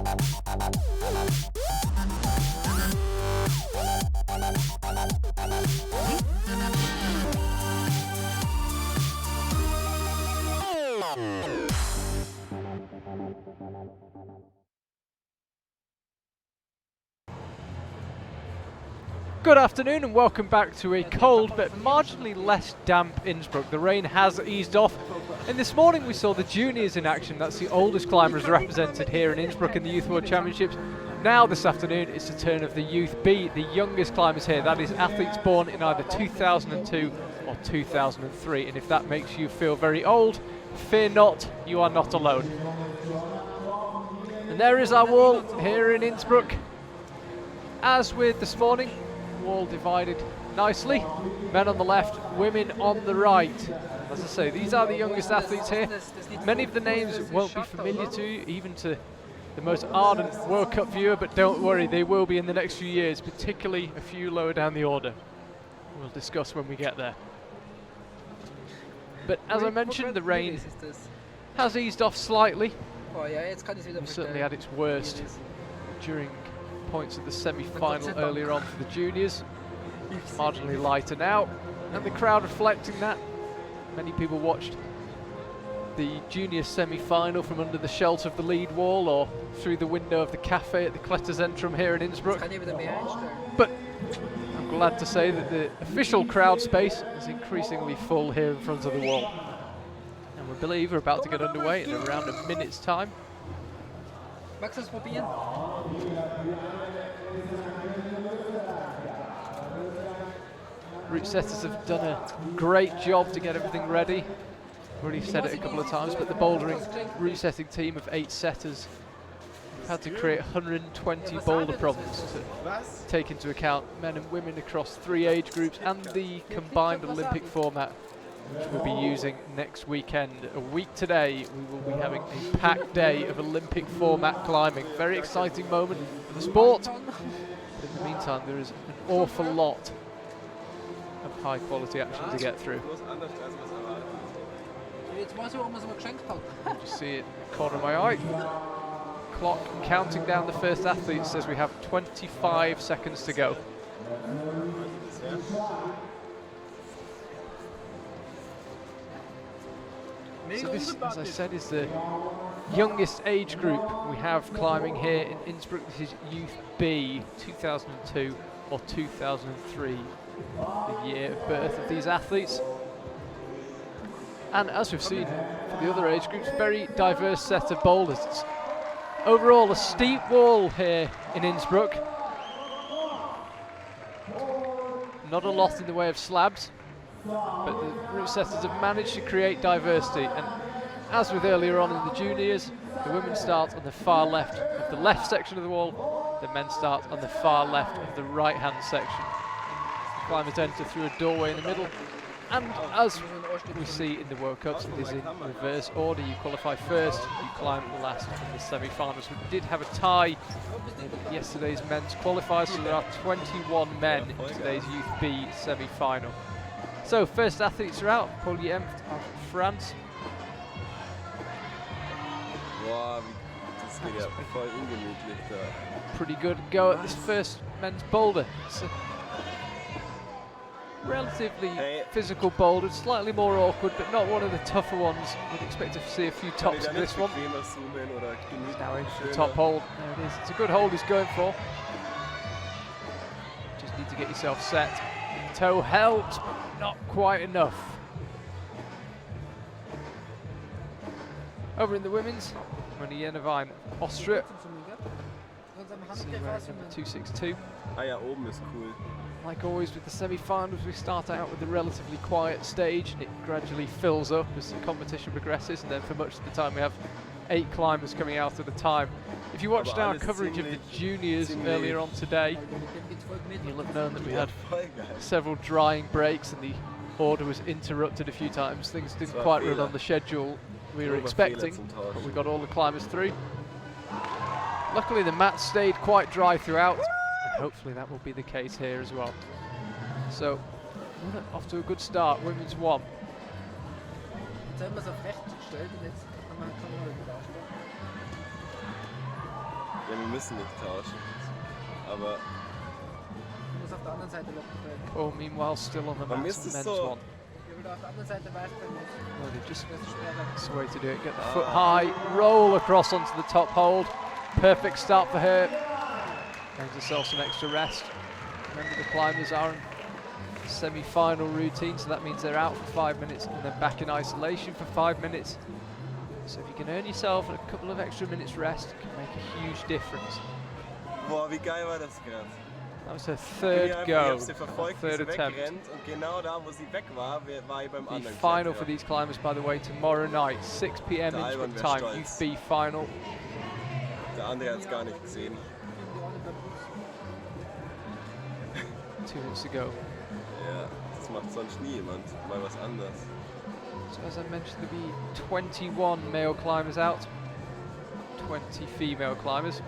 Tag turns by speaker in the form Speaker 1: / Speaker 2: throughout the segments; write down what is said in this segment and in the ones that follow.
Speaker 1: Good afternoon and welcome back to a cold but marginally less damp Innsbruck. The rain has eased off, and this morning we saw the juniors in action. That's the oldest climbers represented here in Innsbruck in the Youth World Championships. Now this afternoon it's the turn of the Youth B, the youngest climbers here. That is athletes born in either 2002 or 2003, and if that makes you feel very old, fear not, you are not alone. And there is our wall here in Innsbruck. As with this morning, wall divided nicely, men on the left, women on the right. As I say, these are the youngest athletes here. Many of the names won't be familiar to you, even to the most ardent World Cup viewer, but don't worry, they will be in the next few years, particularly a few lower down the order. We'll discuss when we get there. But as I mentioned, the rain has eased off slightly. We certainly had its worst during points of the semi-final earlier on for the juniors. Marginally lighter now, and the crowd reflecting that. Many people watched the junior semi-final from under the shelter of the lead wall or through the window of the cafe at the Kletterzentrum here in Innsbruck. But I'm glad to say that the official crowd space is increasingly full here in front of the wall. And we believe we're about to get underway in around a minute's time. Route setters have done a great job to get everything ready. Already said it a couple of times, but the bouldering route setting team of 8 setters have had to create 120 boulder problems to take into account men and women across 3 age groups and the combined Olympic format, which we'll be using next weekend. A week today, we will be having a packed day of Olympic format climbing. Very exciting moment for the sport. But in the meantime, there is an awful lot of high quality action to get through. Just see it in the corner of my eye. Clock counting down the first athlete says we have 25 seconds to go. So this, as I said, is the youngest age group we have climbing here in Innsbruck. This is Youth B, 2002 or 2003, the year of birth of these athletes. And as we've seen for the other age groups, very diverse set of boulders. It's overall a steep wall here in Innsbruck. Not a lot in the way of slabs, but the route setters have managed to create diversity. And as with earlier on in the juniors, the women start on the far left of the left section of the wall, the men start on the far left of the right hand section. The climbers enter through a doorway in the middle, and as we see in the World Cups, it is in reverse order. You qualify first, you climb last in the semi-finals. We did have a tie in yesterday's men's qualifiers, so there are 21 men in today's Youth B semi-final. So first athletes are out. Paul Jemft of France.
Speaker 2: Wow, das geht ja voll ungemütlich da.
Speaker 1: Pretty good go at this first men's boulder. It's a relatively physical boulder, slightly more awkward, but not one of the tougher ones. We'd expect to see a few tops in this one. He's now into the top hold. There it is. It's a good hold he's going for. Just need to get yourself set. Toe helped, but not quite enough. Over in the women's, Moni Jenevine, Austria. Number 262.
Speaker 2: Ah ja, oben ist cool.
Speaker 1: Like always with the semi-finals, we start out with a relatively quiet stage and it gradually fills up as the competition progresses, and then for much of the time we have 8 climbers coming out at a time. If you watched our coverage of the juniors earlier on today, you'll have known that we had several drying breaks and the order was interrupted a few times. Things didn't quite run on the schedule we were expecting, but we got all the climbers through. Luckily the mat stayed quite dry throughout, and hopefully that will be the case here as well. So, off to a good start, women's 1.
Speaker 2: wir müssen nicht tauschen. Aber
Speaker 3: Du musst auf der anderen Seite locken.
Speaker 1: Paul, meanwhile, still on the
Speaker 2: bei mir
Speaker 1: mat
Speaker 2: ist
Speaker 1: for the
Speaker 2: es
Speaker 1: men's
Speaker 2: so.
Speaker 1: one.
Speaker 3: Ja, weil du auf der anderen Seite weißt, dann
Speaker 1: No, they just
Speaker 3: wirst du schwerer.
Speaker 1: that's the way to do it. Get the foot high, roll across onto the top hold. Perfect start for her. Gives herself some extra rest. Remember, the climbers are in semi-final routine, so that means they're out for 5 minutes and then back in isolation for 5 minutes. So if you can earn yourself a couple of extra minutes rest, it can make a huge difference.
Speaker 2: Boah, wie geil war das gerade?
Speaker 1: That was her
Speaker 2: Ich
Speaker 1: third
Speaker 2: hab
Speaker 1: go,
Speaker 2: sie verfolgt, wie
Speaker 1: third
Speaker 2: sie
Speaker 1: attempt.
Speaker 2: wegrennt und genau da, wo sie weg war, war ich beim
Speaker 1: The
Speaker 2: anderen
Speaker 1: final for
Speaker 2: Kletterer.
Speaker 1: these climbers, by the way, tomorrow night, 6 p.m.
Speaker 2: Der Alban
Speaker 1: Innsbruck
Speaker 2: wär
Speaker 1: time,
Speaker 2: stolz.
Speaker 1: Youth B final.
Speaker 2: Der andere hat es gar nicht gesehen.
Speaker 1: 2 minutes to go.
Speaker 2: Ja, das macht sonst nie jemand. Mal was anderes.
Speaker 1: So as I mentioned, there'll be 21 male climbers out, 20 female climbers.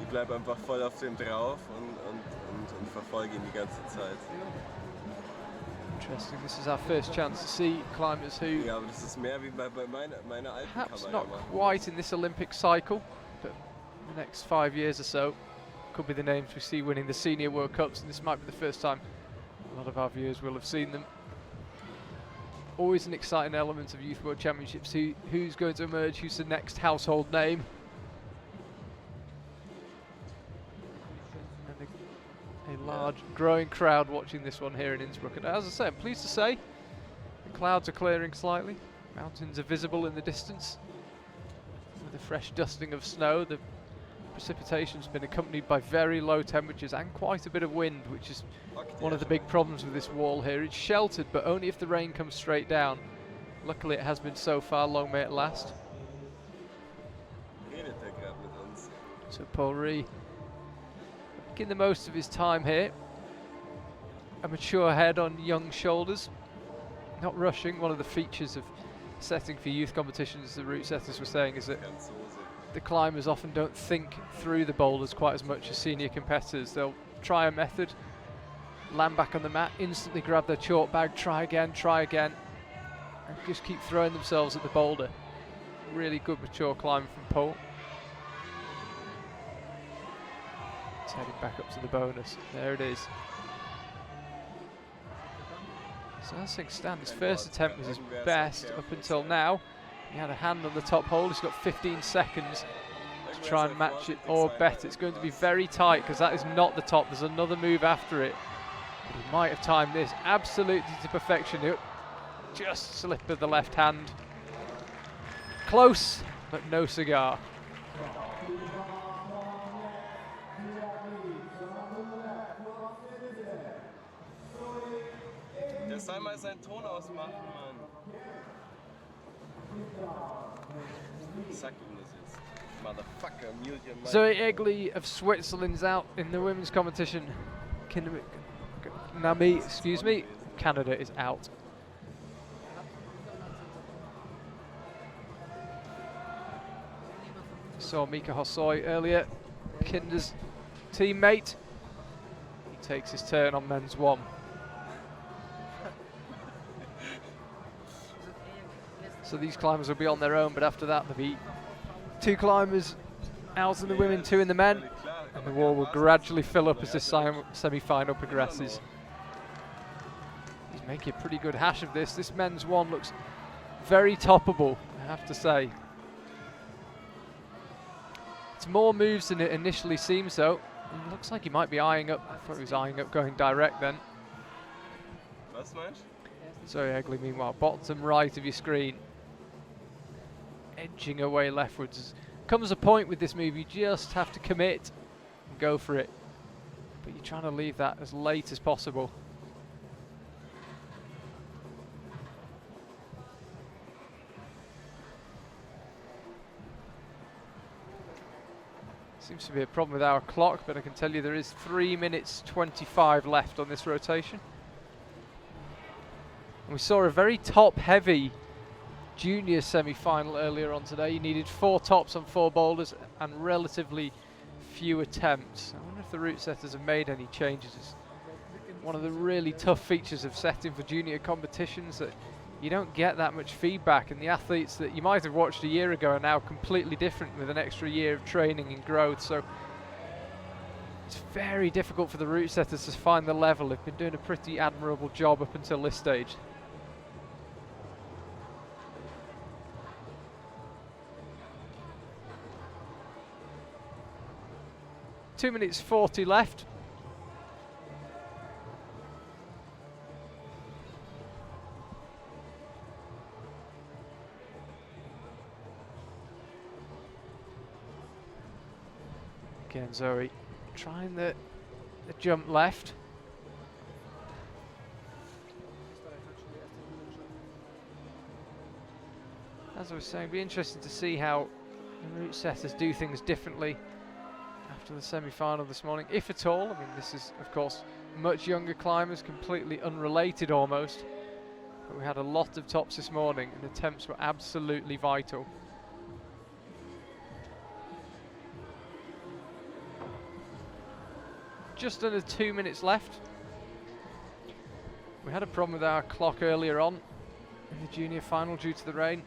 Speaker 2: Ich bleibe einfach voll auf dem drauf und verfolge ihn die ganze Zeit.
Speaker 1: Interesting, this is our first chance to see climbers who
Speaker 2: Ja, aber das ist mehr wie bei meiner alten
Speaker 1: perhaps
Speaker 2: Kamera
Speaker 1: not
Speaker 2: immer.
Speaker 1: quite in this Olympic cycle, but in the next 5 years or so could be the names we see winning the Senior World Cups, and this might be the first time a lot of our viewers will have seen them. Always an exciting element of Youth World Championships, who's going to emerge, who's the next household name. And a large growing crowd watching this one here in Innsbruck, and as I say, I'm pleased to say the clouds are clearing slightly, mountains are visible in the distance. With a fresh dusting of snow, the precipitation's been accompanied by very low temperatures and quite a bit of wind, which is one of the big problems with this wall here. It's sheltered, but only if the rain comes straight down. Luckily it has been so far, long may it last.
Speaker 2: Redet er gerade mit uns?
Speaker 1: So Paul Ree making the most of his time here. A mature head on young shoulders, not rushing. One of the features of setting for youth competitions, the route setters were saying, is that
Speaker 2: Ganz Hose.
Speaker 1: the climbers often don't think through the boulders quite as much as senior competitors. They'll try a method, land back on the mat, instantly grab their chalk bag, try again, and just keep throwing themselves at the boulder. Really good mature climb from Paul. It's heading back up to the bonus. There it is. So as things stand, his first attempt was his best up until now. He had a hand on the top hold. He's got 15 seconds to try and match it or better. It's going to be very tight because that is not the top. There's another move after it. But he might have timed this absolutely to perfection. He'll just slip of the left hand. Close, but no cigar.
Speaker 2: Der soll mal seinen Ton ausmachen, Mann. Sag ihm das jetzt. Motherfucker, mute your mic.
Speaker 1: Zoe Egley of Switzerland's out in the women's competition. Nami, excuse me, Canada is out. Saw Mika Hosoi earlier, Kinder's teammate. He takes his turn on men's one. So these climbers will be on their own, but after that there'll be 2 climbers out in the women, 2 in the men, and the wall will gradually fill up as this semi-final progresses. He's making a pretty good hash of this. This men's one looks very toppable, I have to say. It's more moves than it initially seems though. It looks like he might be eyeing up, I thought he was eyeing up going direct then.
Speaker 2: Was meinst du?
Speaker 1: Zoe Egley meanwhile, bottom right of your screen. Edging away leftwards. Comes a point with this move, you just have to commit and go for it. But you're trying to leave that as late as possible. Seems to be a problem with our clock, but I can tell you there is 3 minutes 25 left on this rotation. And we saw a very top-heavy junior semi-final earlier on today. You needed 4 tops on 4 boulders and relatively few attempts. I wonder if the route setters have made any changes. It's one of the really tough features of setting for junior competitions that you don't get that much feedback, and the athletes that you might have watched a year ago are now completely different with an extra year of training and growth. So it's very difficult for the route setters to find the level. They've been doing a pretty admirable job up until this stage. Two minutes 40 left. Again, Zoe trying the jump left. As I was saying, it'd be interesting to see how the route setters do things differently after the semi-final this morning, if at all. I mean, this is, of course, much younger climbers, completely unrelated almost. But we had a lot of tops this morning, and attempts were absolutely vital. Just under 2 minutes left. We had a problem with our clock earlier on in the junior final due to the rain.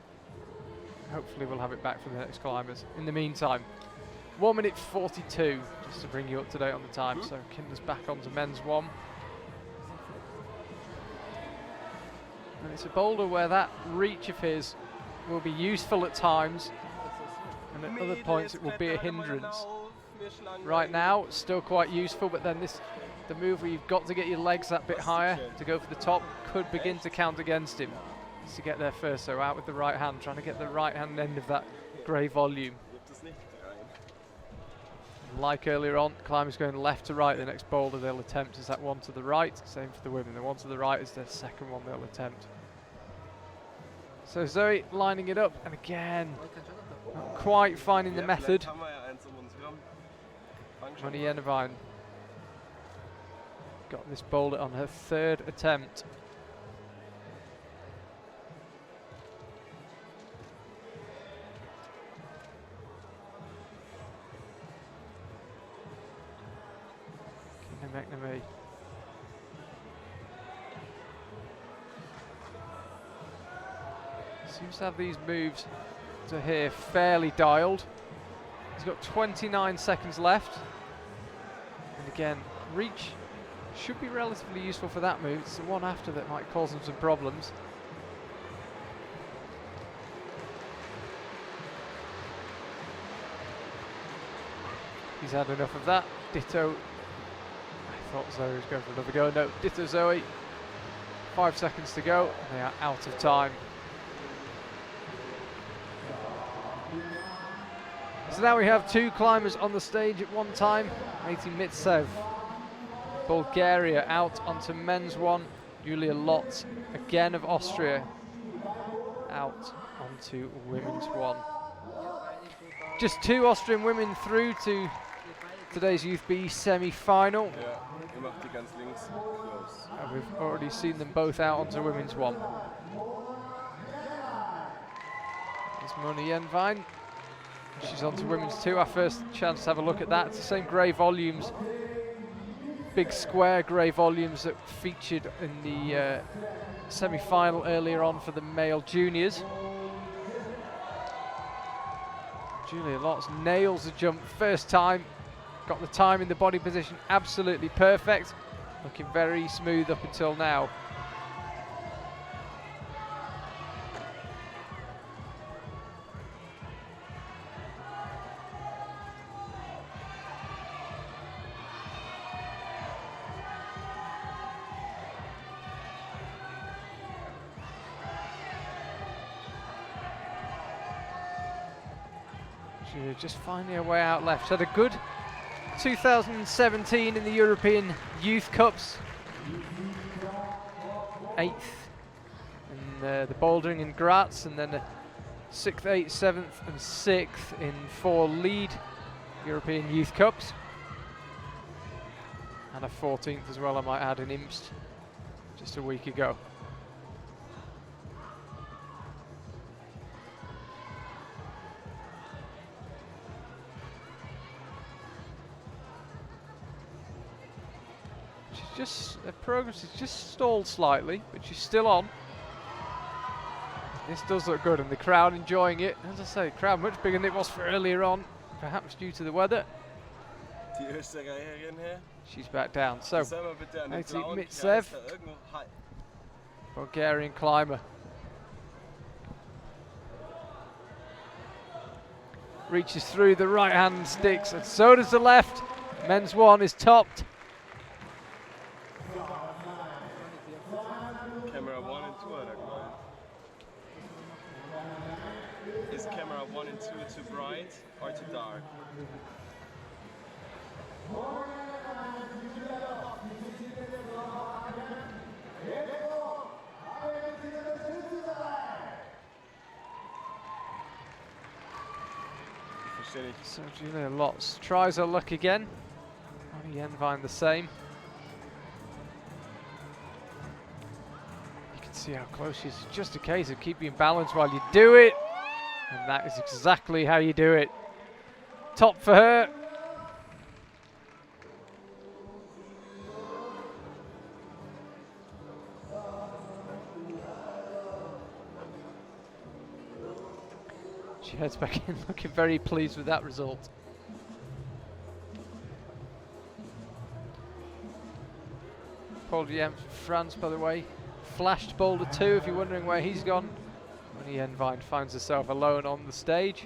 Speaker 1: Hopefully we'll have it back for the next climbers. In the meantime, 1 minute 42, just to bring you up to date on the time. So Kinder's back onto men's one. And it's a boulder where that reach of his will be useful at times, and at other points it will be a hindrance. Right now, still quite useful, but then the move where you've got to get your legs that bit higher to go for the top could begin to count against him. Needs to get there first, so out with the right hand, trying to get the right hand end of that grey volume. Like earlier on, climbers going left to right. The next boulder they'll attempt is that one to the right. Same for the women. The one to the right is their second one they'll attempt. So Zoe lining it up, and again, not quite finding the method. Ronnie Yenevine got this boulder on her third attempt. McNamee. Seems to have these moves to here fairly dialed. He's got 29 seconds left. And again, reach should be relatively useful for that move. It's the one after that might cause him some problems. He's had enough of that. Ditto. I thought Zoe was going for another go. No, ditto Zoe. 5 seconds to go. They are out of time. So now we have two climbers on the stage at one time. Mati Mitsev, Bulgaria, out onto men's one. Julia Lotz, again of Austria, out onto women's one. Just two Austrian women through to today's Youth B semi-final. And we've already seen them both out onto women's one. There's Moni Yenvine. She's on to women's two. Our first chance to have a look at that. It's the same grey volumes, big square grey volumes that featured in the semi-final earlier on for the male juniors. Julia Lotz nails the jump first time. Got the time in the body position absolutely perfect. Looking very smooth up until now. Just finding her way out left. Had a good 2017 in the European Youth Cups. 8th in the bouldering in Graz, and then a 6th, 8th, 7th and 6th in 4 lead European Youth Cups. And a 14th as well, I might add, in Imst just a week ago. Just her progress is just stalled slightly, but she's still on. This does look good, and the crowd enjoying it. As I say, crowd much bigger than it was for earlier on, perhaps due to the weather.
Speaker 2: Die Österreicherin hier.
Speaker 1: She's back down. So,
Speaker 2: Sollen wir bitte an den
Speaker 1: 80
Speaker 2: blauen
Speaker 1: Mitsev.
Speaker 2: Kreis da irgendwo halten?
Speaker 1: Bulgarian climber. Reaches through the right hand sticks, and so does the left. Men's one is topped.
Speaker 2: Camera 1 and 2 hat er gemeint. Is camera 1 and 2 too bright or too dark?
Speaker 1: So Julia Lotz tries her luck again. Ronnie Yenvine the same. You can see how close she is. It's just a case of keeping balance while you do it. And that is exactly how you do it. Top for her. She heads back in looking very pleased with that result. Paul Diem from France, by the way. Flashed boulder 2 if you're wondering where he's gone. Ronnie Yenvine finds herself alone on the stage.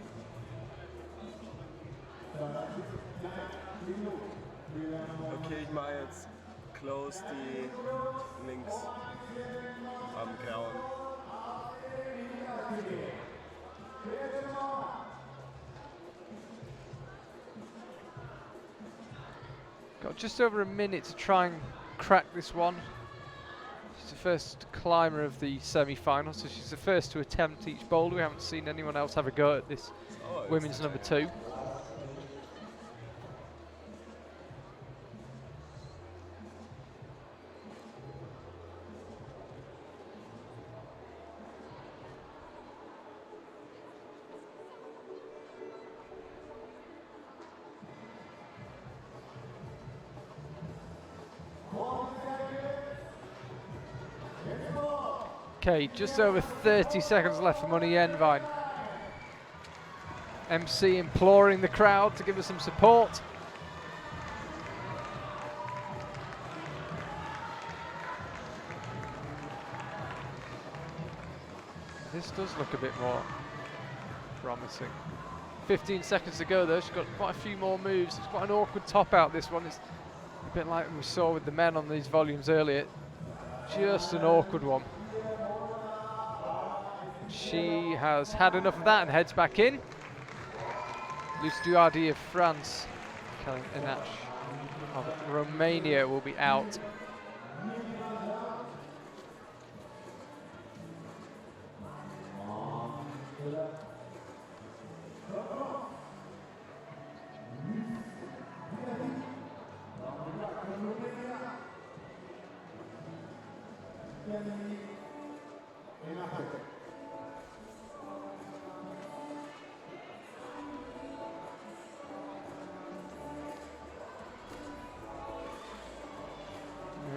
Speaker 2: Okay, ich mache jetzt close die links am grauen.
Speaker 1: Got just over a minute to try and crack this one. She's the first climber of the semi-final, so she's the first to attempt each boulder. We haven't seen anyone else have a go at this women's number 2. Okay, just over 30 seconds left for Ronnie Yenvine. MC imploring the crowd to give us some support. This does look a bit more promising. 15 seconds to go though, she's got quite a few more moves. It's quite an awkward top out, this one. It's a bit like we saw with the men on these volumes earlier. Just an awkward one. She has had enough of that and heads back in. Luce Duardi of France, Kellen Inach of Romania will be out.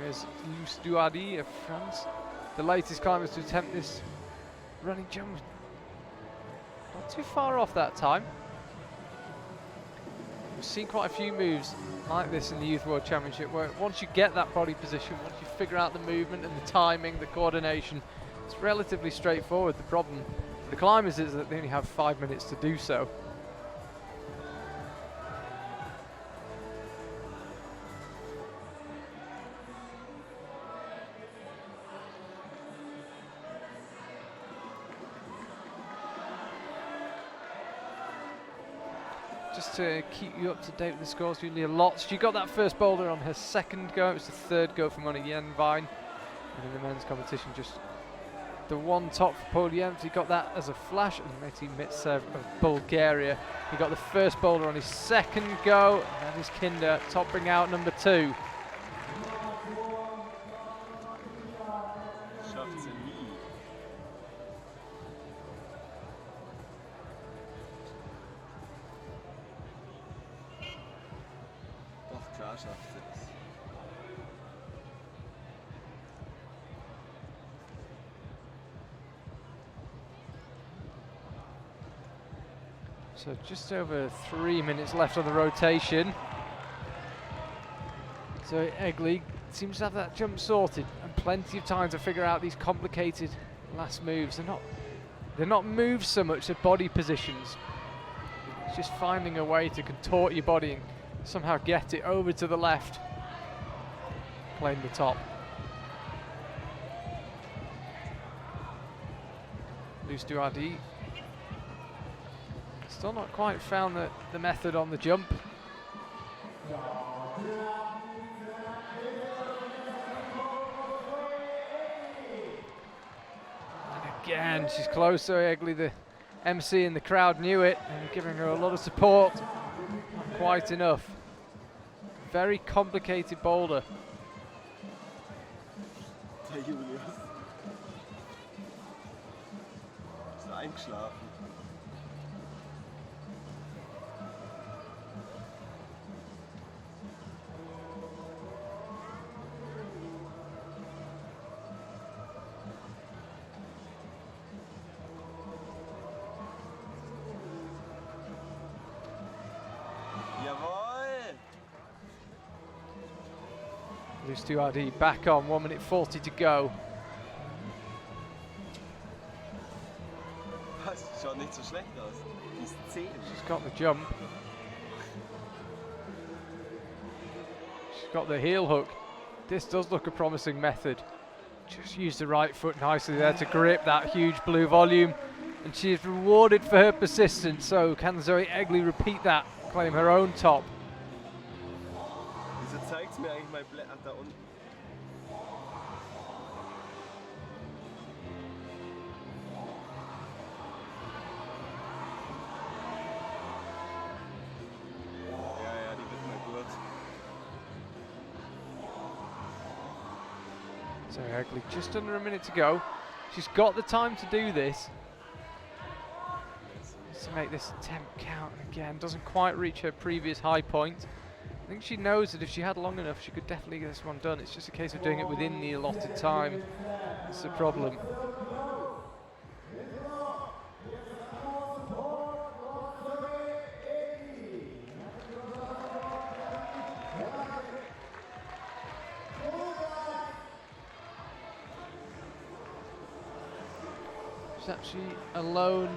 Speaker 1: There's Luce Duardi of France, the latest climbers to attempt this running jump. Not too far off that time. We've seen quite a few moves like this in the Youth World Championship where once you get that body position, once you figure out the movement and the timing, the coordination, it's relatively straightforward. The problem for the climbers is that they only have 5 minutes to do so. Just to keep you up to date with the scores, Julia Lotz. She got that first boulder on her second go. It was the third go for Ronnie Yenvine. And in the men's competition, just the one top for Paul Jens. He got that as a flash. And Meti Mitsev of Bulgaria. He got the first boulder on his second go. And that is Kinder topping out number 2.
Speaker 2: Schafft sie nie. Doch, klar schafft sie es.
Speaker 1: So just over 3 minutes left on the rotation. So Egley seems to have that jump sorted and plenty of time to figure out these complicated last moves. They're not moves so much, they're body positions. It's just finding a way to contort your body and somehow get it over to the left. Claim the top. Loose Duardi. Still not quite found the method on the jump. And again, she's close, so Egley, the MC in the crowd, knew it and giving her a lot of support. Not quite enough. Very complicated boulder.
Speaker 2: Der Julius ist eingeschlafen. Jawohl!
Speaker 1: Loose Duardi back on, 1 minute 40 to go.
Speaker 2: Das schaut nicht so schlecht aus. Die ist 10.
Speaker 1: She's got the jump. She's got the heel hook. This does look a promising method. Just use the right foot nicely there to grip that huge blue volume. And she is rewarded for her persistence. So can Zoe Egley repeat that, claim her own top?
Speaker 2: Wieso zeigt's mir eigentlich mein Blätter da unten? Ja, die wird mal gut.
Speaker 1: So Egley, just under a minute to go. She's got the time to do this. To make this attempt count, and again doesn't quite reach her previous high point. I think she knows that if she had long enough she could definitely get this one done. It's just a case of doing it within the allotted time. That's the problem. She's actually alone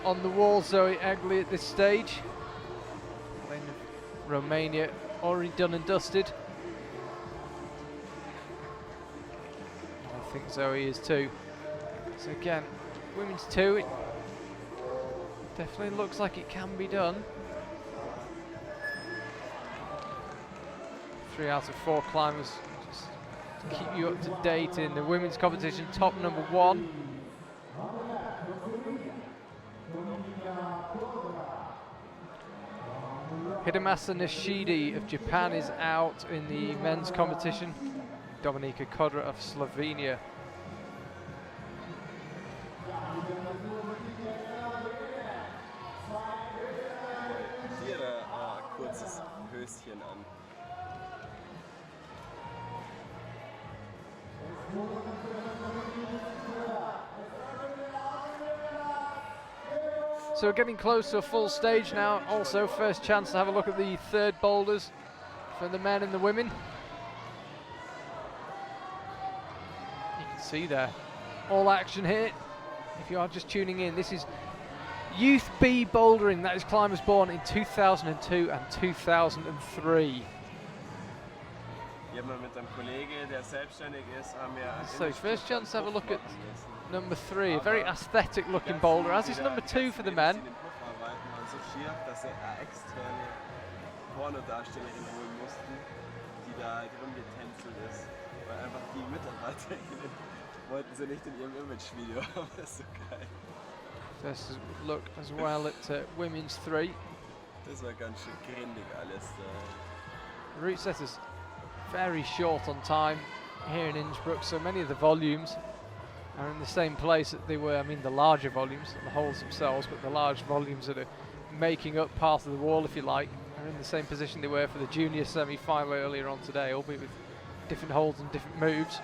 Speaker 1: on the wall, Zoe Egley, at this stage. Lane of Romania already done and dusted. I think Zoe is too. So again, women's 2, it definitely looks like it can be done. 3 out of 4 climbers, just to keep you up to date in the women's competition. Top number 1. Hidemasa Nishidi of Japan is out in the men's competition. Dominika Kodra of Slovenia.
Speaker 2: Hier kurzes Höschen an.
Speaker 1: So we're getting close to a full stage now. Also, first chance to have a look at the third boulders for the men and the women. You can see there, all action here. If you are just tuning in, this is Youth B Bouldering. That is climbers born in 2002 and 2003. So first chance to have a look at number 3, a very aesthetic looking boulder, as is number 2 for the men. First look as well at women's 3.
Speaker 2: Das war ganz schön grindig alles.
Speaker 1: Route setters very short on time here in Innsbruck, so many of the volumes are in the same place that they were. I mean, the larger volumes, not the holes themselves, but the large volumes that are making up part of the wall, if you like, are in the same position they were for the junior semi-final earlier on today, albeit with different holds and different moves.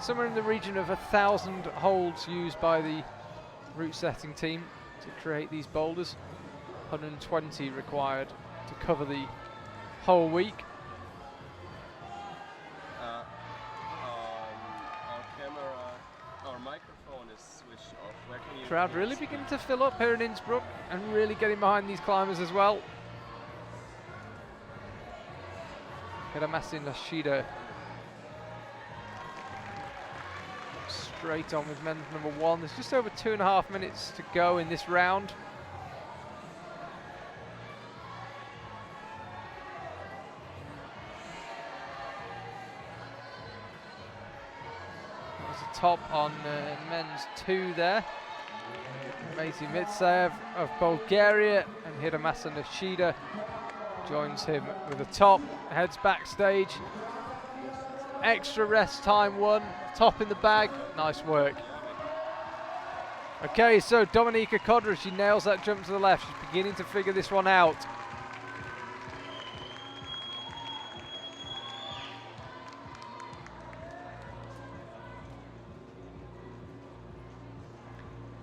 Speaker 1: Somewhere in the region of 1,000 holds used by the route setting team to to create these boulders. 120 required to cover the whole week.
Speaker 2: Our camera, our microphone is switched off. Where can you?
Speaker 1: Crowd really beginning to fill up here in Innsbruck and really getting behind these climbers as well. Hiramasin Lashida straight on with men's number 1. There's just over 2.5 minutes to go in this round. There's a top on men's 2 there. Maisie Mitsev of Bulgaria, and Hiramasin Lashida joins him with a top, heads backstage. Extra rest time won, top in the bag, nice work. Okay, so Dominika Kodra, she nails that jump to the left. She's beginning to figure this one out.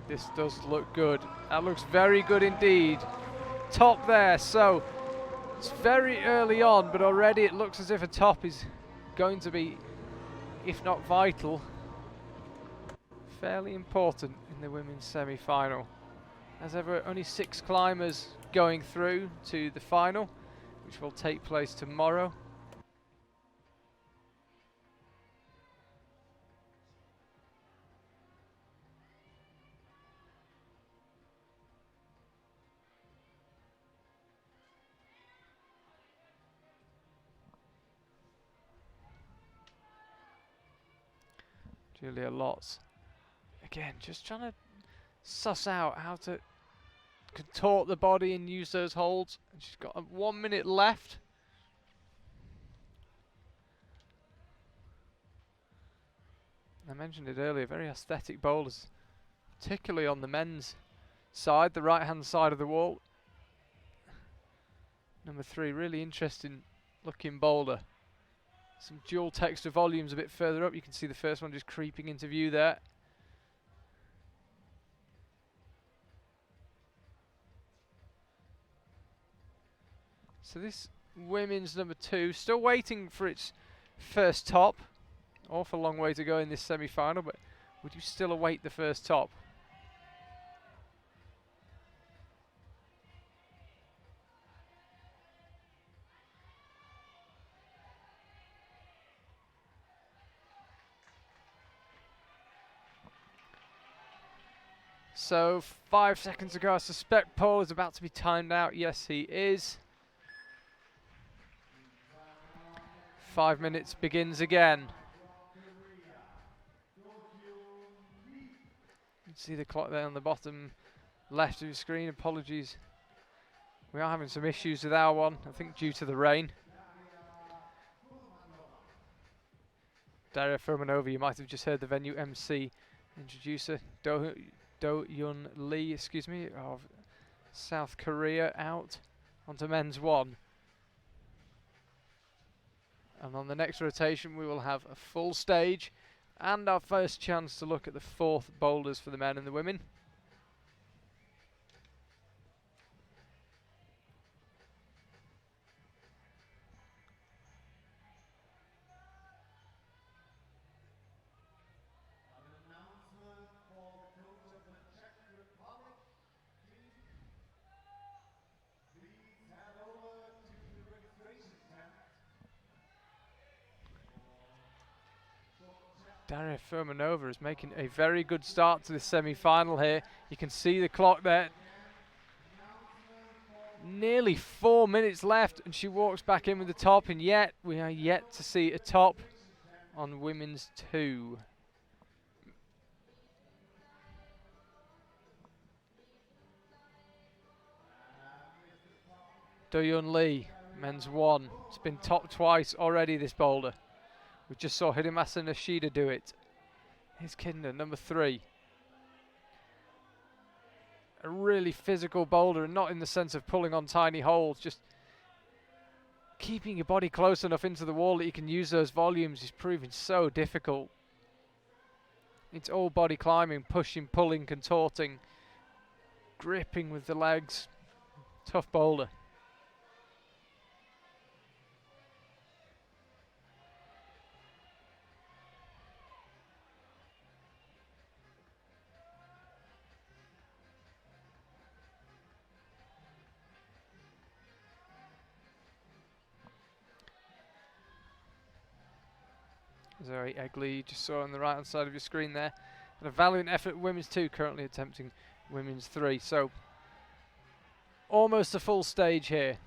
Speaker 1: This does look good. That looks very good indeed. Top there, so it's very early on, but already it looks as if a top is going to be, if not vital, fairly important in the women's semi-final. As ever, only 6 climbers going through to the final, which will take place tomorrow. Julia Lotz, again, just trying to suss out how to contort the body and use those holds. And she's got 1 minute left. I mentioned it earlier, very aesthetic boulders, particularly on the men's side, the right hand side of the wall. Number 3, really interesting looking boulder. Some dual texture volumes a bit further up. You can see the first one just creeping into view there. So this women's number 2, still waiting for its first top. Awful long way to go in this semi-final, but would you still await the first top? So 5 seconds ago, I suspect Paul is about to be timed out. Yes, he is. 5 minutes begins again. You can see the clock there on the bottom left of your screen. Apologies. We are having some issues with our one, I think due to the rain. Daria Furmanova, you might have just heard the venue MC introducer. Do-Yun Lee, excuse me, of South Korea out onto men's 1. And on the next rotation we will have a full stage and our first chance to look at the 4th boulders for the men and the women. Daria Furmanova is making a very good start to the semi-final here. You can see the clock there. Nearly 4 minutes left and she walks back in with the top, and yet we are yet to see a top on women's 2. Do-Yun Lee, men's 1. It's been top twice already, this boulder. We just saw Hiramasin Lashida do it. Here's Kinder, number 3. A really physical boulder, and not in the sense of pulling on tiny holes, just keeping your body close enough into the wall that you can use those volumes is proving so difficult. It's all body climbing, pushing, pulling, contorting. gripping with the legs. Tough boulder. Zoe Egley, you just saw on the right hand side of your screen there. And a valiant effort, women's 2 currently attempting women's 3. So almost a full stage here.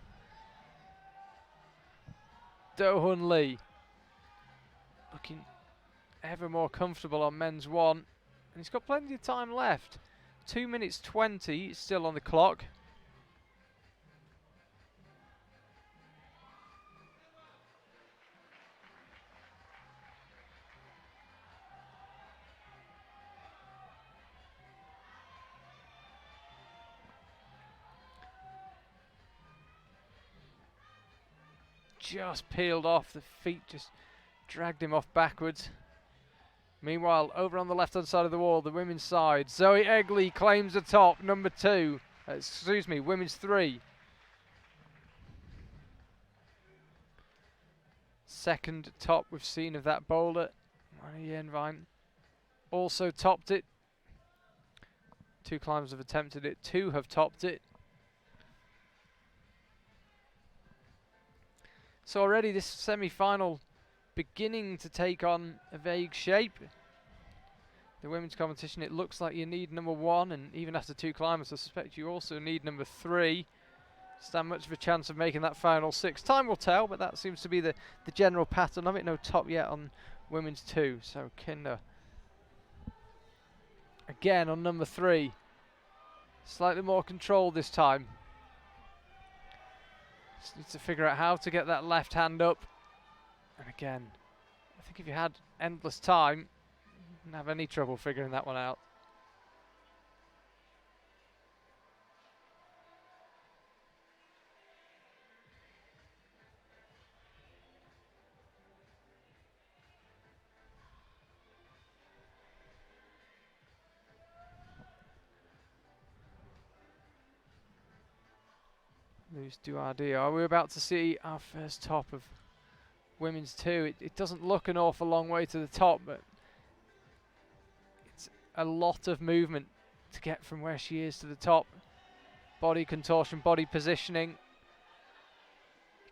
Speaker 1: Do-Hun Lee looking ever more comfortable on men's 1. And he's got plenty of time left. 2 minutes 20 still on the clock. Just peeled off, the feet just dragged him off backwards. Meanwhile, over on the left hand side of the wall, the women's side, Zoe Egley claims the top, number 2. Excuse me, women's 3. Second top we've seen of that boulder. Mona Yenvine also topped it. 2 climbers have attempted it, 2 have topped it. So already this semi-final beginning to take on a vague shape. The women's competition, it looks like you need number 1, and even after 2 climbers I suspect you also need number 3. Stand much of a chance of making that final 6. Time will tell, but that seems to be the general pattern of it. No top yet on women's 2, so Kinder again on number 3. Slightly more control this time. Just needs to figure out how to get that left hand up. And again, I think if you had endless time, you wouldn't have any trouble figuring that one out. Lose Duardi. Are we about to see our first top of women's 2? It doesn't look an awful long way to the top, but it's a lot of movement to get from where she is to the top. Body contortion, body positioning.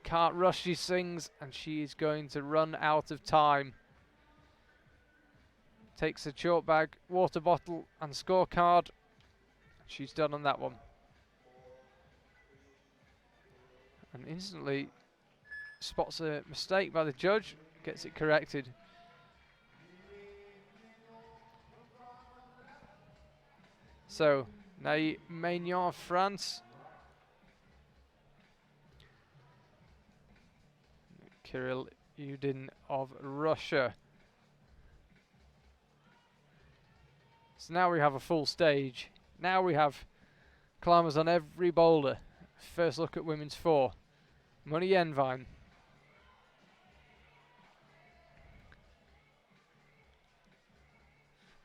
Speaker 1: Can't rush these things, and she is going to run out of time. Takes a chalk bag, water bottle, and scorecard. She's done on that one. And instantly spots a mistake by the judge, gets it corrected. So, Naï Maignan of France. Kirill Udin of Russia. So now we have a full stage. Now we have climbers on every boulder. First look at women's 4. Mona Yenvine.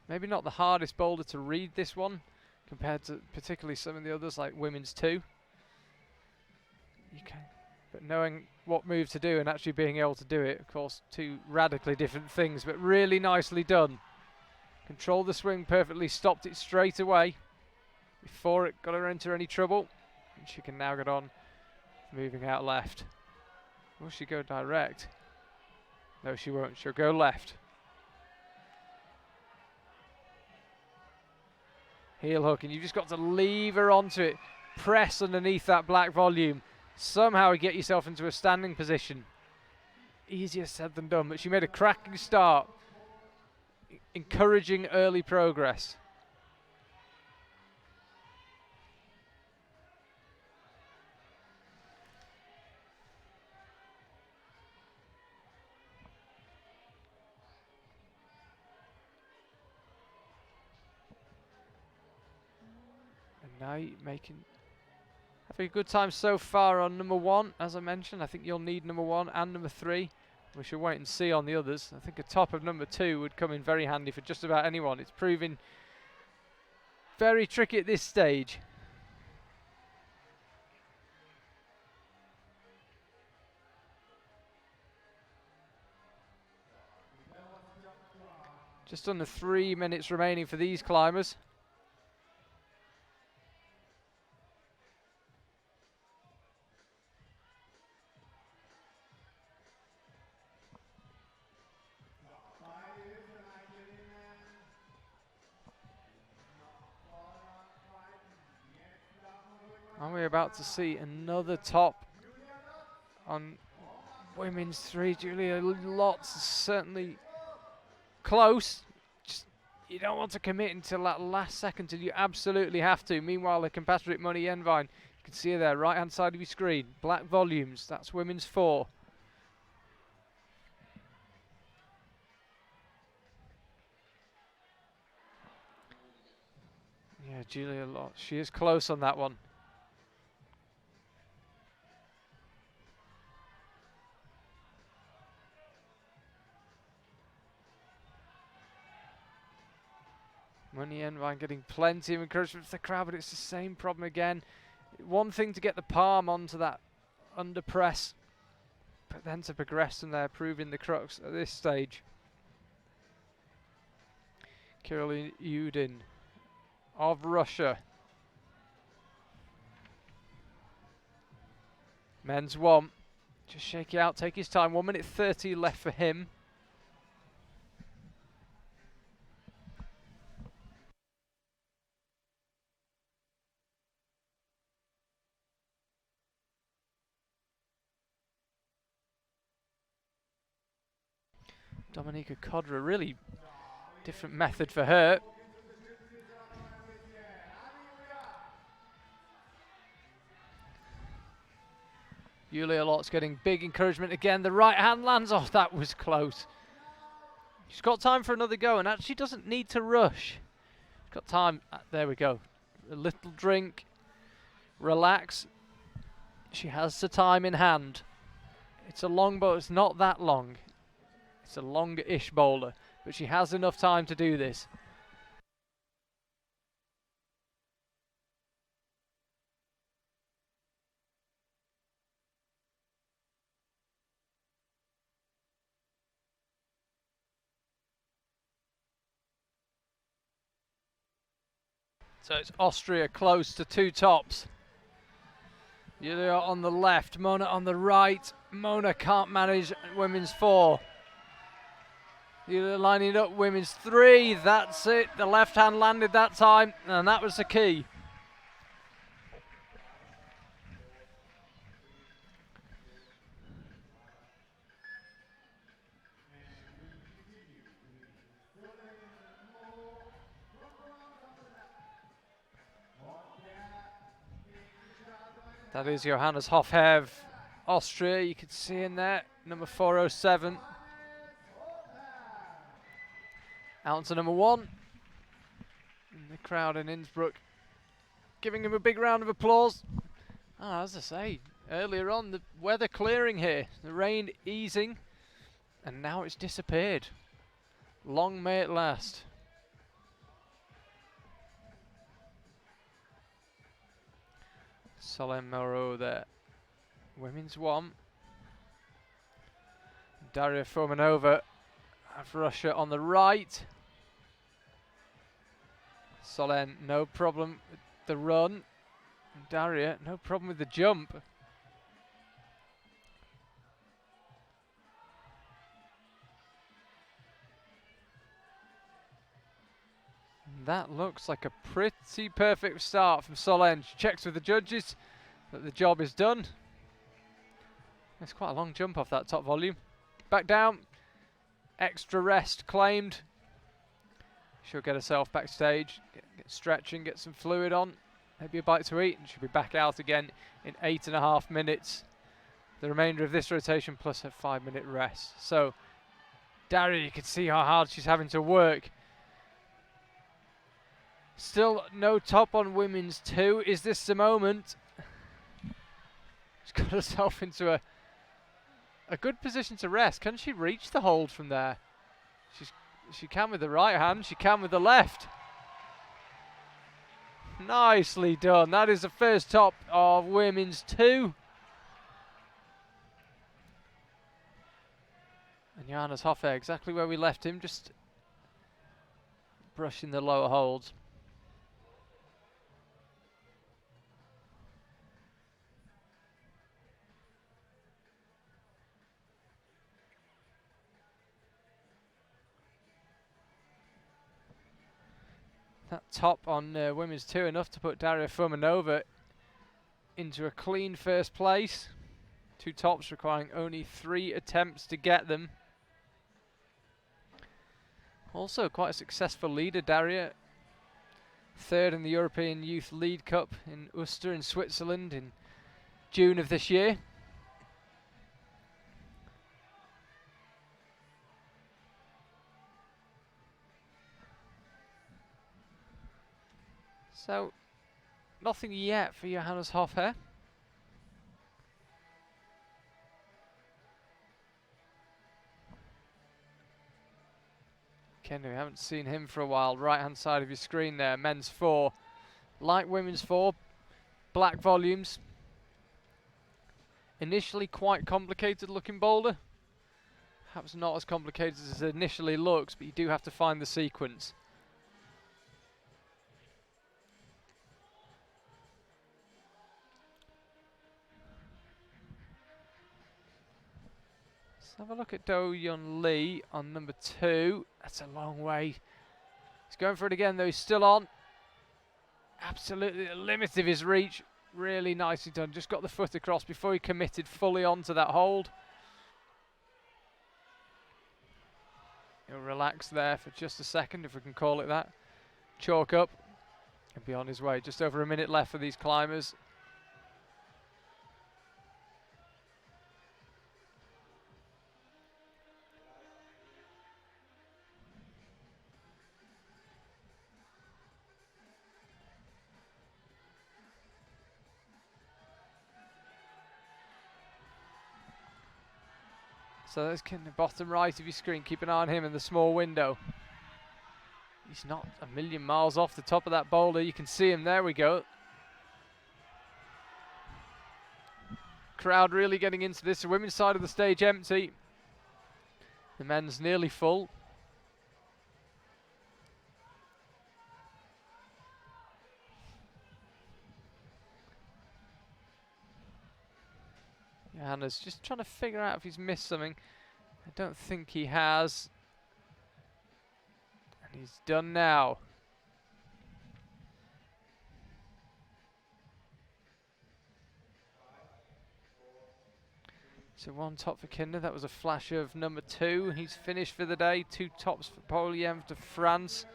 Speaker 1: Maybe not the hardest boulder to read, this one, compared to particularly some of the others like women's 2. But knowing what move to do and actually being able to do it, of course, 2 radically different things, but really nicely done. Controlled the swing perfectly, stopped it straight away before it got her into any trouble. And she can now get on moving out left. Will she go direct? No, she won't. She'll go left. Heel hook, and you've just got to leave her onto it. Press underneath that black volume. Somehow get yourself into a standing position. Easier said than done, but she made a cracking start. Encouraging early progress. Now having a good time so far on number 1. As I mentioned, I think you'll need number 1 and number 3. We shall wait and see on the others. I think a top of number 2 would come in very handy for just about anyone. It's proving very tricky at this stage. Just under 3 minutes remaining for these climbers. Are we about to see another top on women's 3? Julia Lotz is certainly close. Just, you don't want to commit until that last second till you absolutely have to. Meanwhile, the compatriot Moni Envine, you can see her there, right hand side of your screen. Black volumes, that's women's 4. Yeah, Julia Lotz, she is close on that one. Moni Envine getting plenty of encouragement from the crowd, but it's the same problem again. One thing to get the palm onto that under press, but then to progress from there, proving the crux at this stage. Caroline Udin of Russia. Men's 1. Just shake it out, take his time. 1 minute 30 left for him. Dominika Kodra, really different method for her. Julia Lotz getting big encouragement again. The right hand lands. Oh, that was close. She's got time for another go and actually doesn't need to rush. She's got time. There we go. A little drink. Relax. She has the time in hand. It's a long bowl. It's not that long. It's a long-ish bowler, but she has enough time to do this. So it's Austria close to 2 tops. Julia on the left, Mona on the right. Mona can't manage women's 4. Julia lining up women's 3. That's it. The left hand landed that time, and that was the key. That is Johannes Hofhev, Austria. You can see in there, number 407. Out to number 1. And the crowd in Innsbruck giving him a big round of applause. As I say, earlier on, the weather clearing here, the rain easing, and now it's disappeared. Long may it last. Solène Moreau there. Women's 1. Daria Fomanova of Russia on the right. Solène, no problem with the run. Daria, no problem with the jump. That looks like a pretty perfect start from Solène. She checks with the judges that the job is done. It's quite a long jump off that top volume. Back down. Extra rest claimed. She'll get herself backstage, get stretching, get some fluid on, maybe a bite to eat, and she'll be back out again in 8.5 minutes. The remainder of this rotation plus her 5-minute rest. So, Daria, you can see how hard she's having to work. Still no top on women's 2. Is this the moment? She's got herself into a good position to rest. Can she reach the hold from there? She can with the right hand, she can with the left. Nicely done. That is the first top of women's 2. And Johannes Hoffe, exactly where we left him, just brushing the lower holds. That top on women's 2 enough to put Daria Fumanova into a clean first place. 2 tops requiring only 3 attempts to get them. Also quite a successful leader, Daria. 3rd in the European Youth Lead Cup in Uster in Switzerland in June of this year. So, nothing yet for Johannes Hofher. Ken, we haven't seen him for a while. Right hand side of your screen there, men's 4. Like women's 4, black volumes. Initially quite complicated looking boulder. Perhaps not as complicated as it initially looks, but you do have to find the sequence. Let's have a look at Do Yun Lee on number 2. That's a long way. He's going for it again though, he's still on. Absolutely the limit of his reach. Really nicely done. Just got the foot across before he committed fully onto that hold. He'll relax there for just a second, if we can call it that. Chalk up and be on his way. Just over a minute left for these climbers. So that's in the bottom right of your screen. Keep an eye on him in the small window. He's not a million miles off the top of that boulder. You can see him. There we go. Crowd really getting into this. The women's side of the stage empty. The men's nearly full. Johannes just trying to figure out if he's missed something. I don't think he has. And he's done now. So 1 top for Kinder. That was a flash of number 2. He's finished for the day. 2 tops for Poliem to France.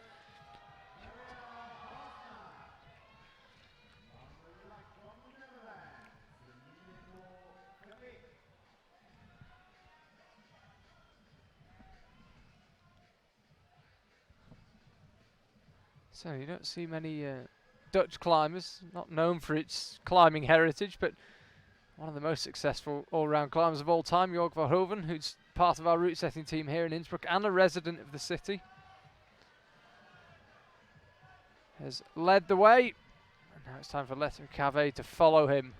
Speaker 1: So you don't see many Dutch climbers, not known for its climbing heritage, but one of the most successful all-round climbers of all time, Jorg Verhoeven, who's part of our route setting team here in Innsbruck and a resident of the city, has led the way. And now it's time for Leto Cave to follow him.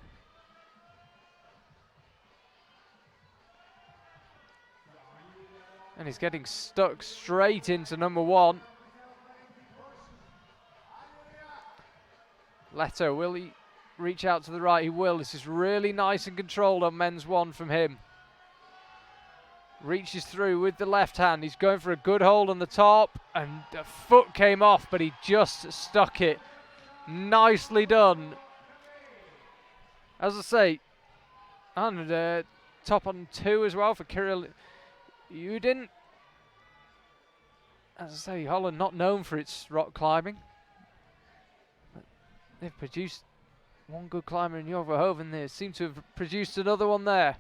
Speaker 1: And he's getting stuck straight into number 1. Leto, will he reach out to the right? He will. This is really nice and controlled on men's 1 from him. Reaches through with the left hand. He's going for a good hold on the top, and the foot came off, but he just stuck it. Nicely done. As I say, and top on 2 as well for Kirill Udin. As I say, Holland not known for its rock climbing. They've produced one good climber in Jorg Verhoeven. They seem to have produced another one there.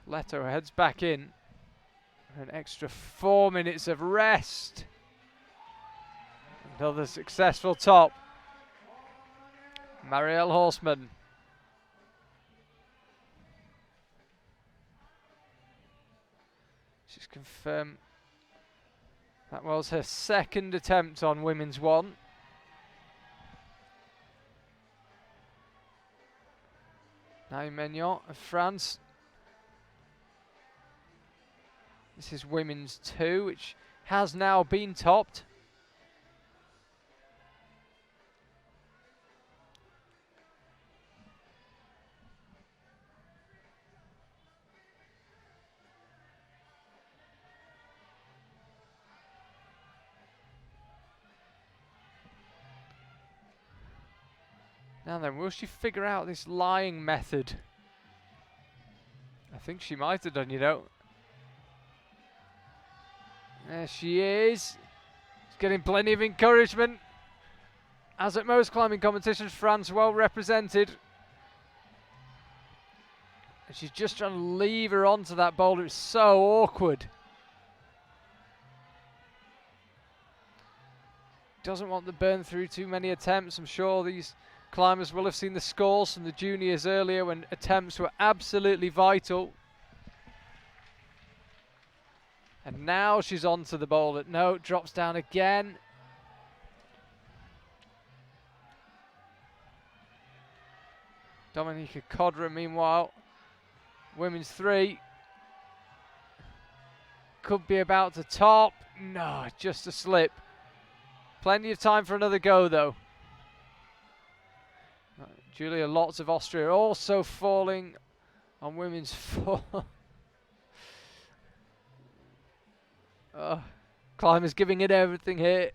Speaker 1: Leto heads back in for an extra 4 minutes of rest. Another successful top. Marielle Horseman. Just confirm that was her 2nd attempt on women's 1. Naïm Maignan of France. This is women's 2, which has now been topped. Now then, will she figure out this lying method? I think she might have done, you know. There she is. She's getting plenty of encouragement. As at most climbing competitions, France well represented. And she's just trying to leave her onto that boulder. It's so awkward. Doesn't want to burn through too many attempts. I'm sure these climbers will have seen the scores from the juniors earlier when attempts were absolutely vital. And now she's onto the boulder. No, drops down again. Dominika Kodra, meanwhile, women's 3. Could be about to top. No, just a slip. Plenty of time for another go, though. Julia Lotz of Austria also falling on women's 4. Climbers giving it everything here.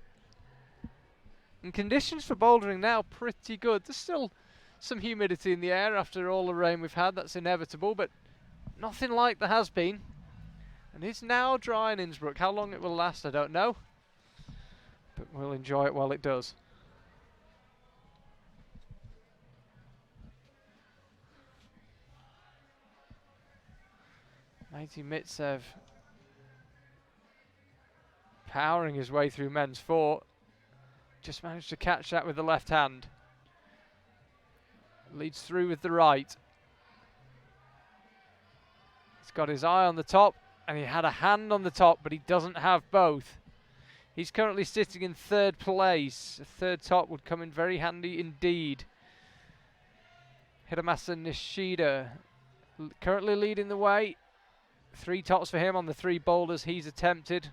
Speaker 1: And conditions for bouldering now pretty good. There's still some humidity in the air after all the rain we've had. That's inevitable, but nothing like there has been. And it's now dry in Innsbruck. How long it will last, I don't know. But we'll enjoy it while it does. Mighty Mitsev powering his way through men's 4. Just managed to catch that with the left hand. Leads through with the right. He's got his eye on the top, and he had a hand on the top, but he doesn't have both. He's currently sitting in 3rd place. A 3rd top would come in very handy indeed. Hidemasa Nishida currently leading the way. 3 tops for him on the 3 boulders he's attempted.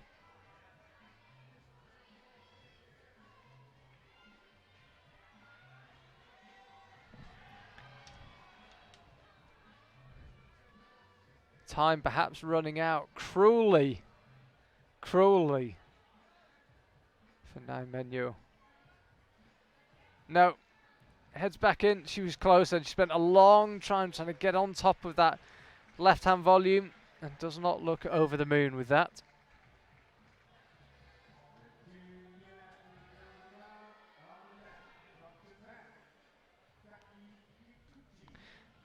Speaker 1: Time perhaps running out cruelly for Nine Menu. No, heads back in. She was close and she spent a long time trying to get on top of that left hand volume. And does not look over the moon with that.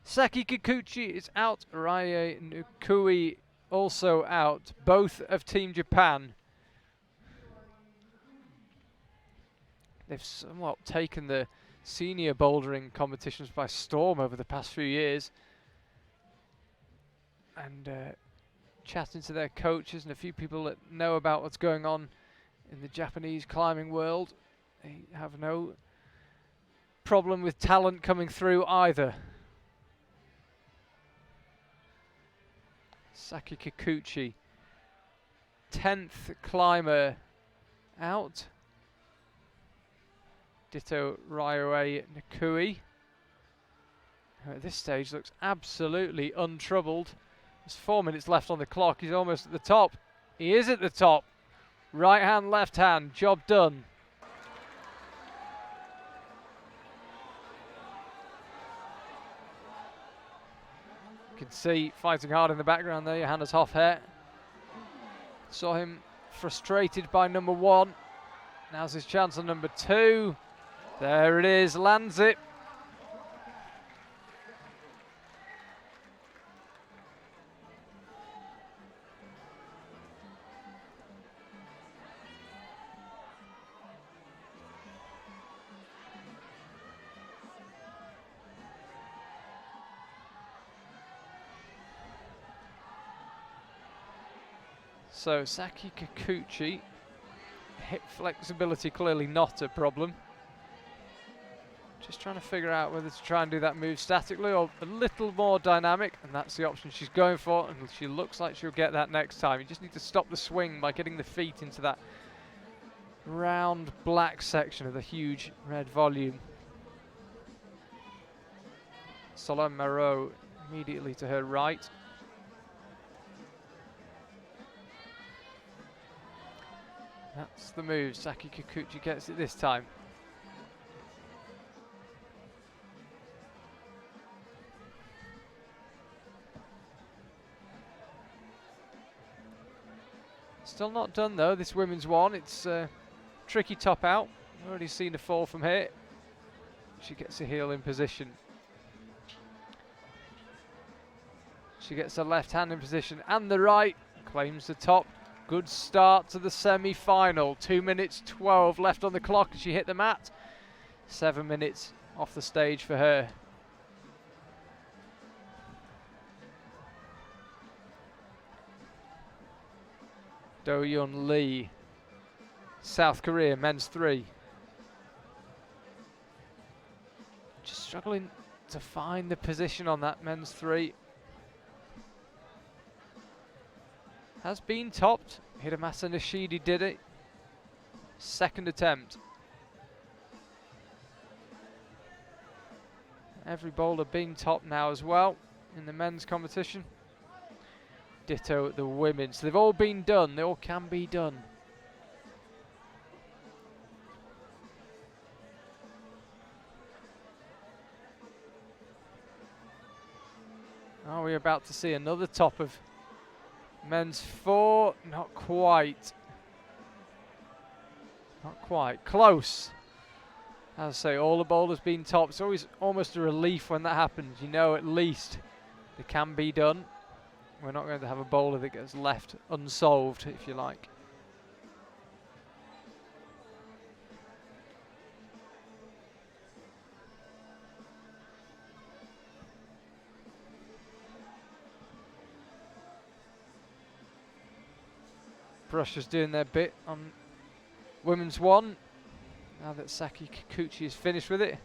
Speaker 1: Saki Kikuchi is out. Rye Nukui also out. Both of Team Japan. They've somewhat taken the senior bouldering competitions by storm over the past few years. And chatting to their coaches and a few people that know about what's going on in the Japanese climbing world, they have no problem with talent coming through either. Saki Kikuchi, 10th climber out. Ditto Ryoe Nikui, who at this stage looks absolutely untroubled. There's 4 minutes left on the clock. He's almost at the top. He is at the top. Right hand, left hand. Job done. You can see fighting hard in the background there, Johannes Hofher. Saw him frustrated by number 1. Now's his chance on number 2. There it is, lands it. So Saki Kikuchi, hip flexibility clearly not a problem. Just trying to figure out whether to try and do that move statically or a little more dynamic, and that's the option she's going for, and she looks like she'll get that next time. You just need to stop the swing by getting the feet into that round black section of the huge red volume. Solène Marot immediately to her right. That's the move. Saki Kikuchi gets it this time. Still not done though, this women's one. It's a tricky top out. Already seen a fall from here. She gets a heel in position. She gets her left hand in position and the right. Claims the top. Good start to the semi-final. 2 minutes 12 left on the clock as she hit the mat. 7 minutes off the stage for her. Do-Yeon Lee, South Korea, men's 3. Just struggling to find the position on that men's 3. Has been topped. Hiromasa Nishidi did it. Second attempt. Every bowler being topped now as well in the men's competition. Ditto the women. So they've all been done. They all can be done. Are we about to see another top of men's 4? Not quite. Not quite. Close. As I say, all the bowlers been topped. It's always almost a relief when that happens. You know at least they can be done. We're not going to have a bowler that gets left unsolved, if you like. Russia's doing their bit on women's 1. Now that Saki Kikuchi is finished with it.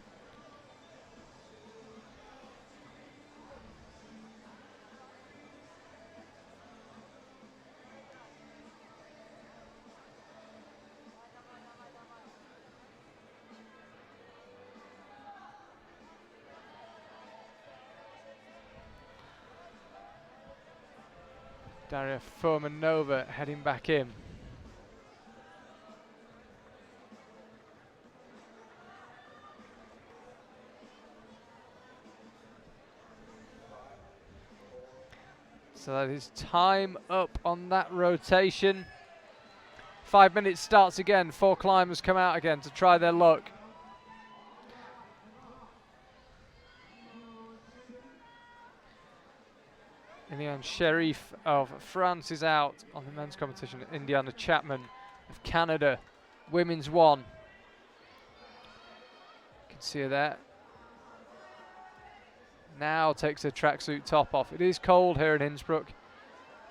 Speaker 1: Daria Furmanova heading back in. So that is time up on that rotation. 5 minutes starts again. 4 climbers come out again to try their luck. Indiana Sharif of France is out on the men's competition. Indiana Chapman of Canada, women's 1. You can see her there. Now takes her tracksuit top off. It is cold here in Innsbruck. You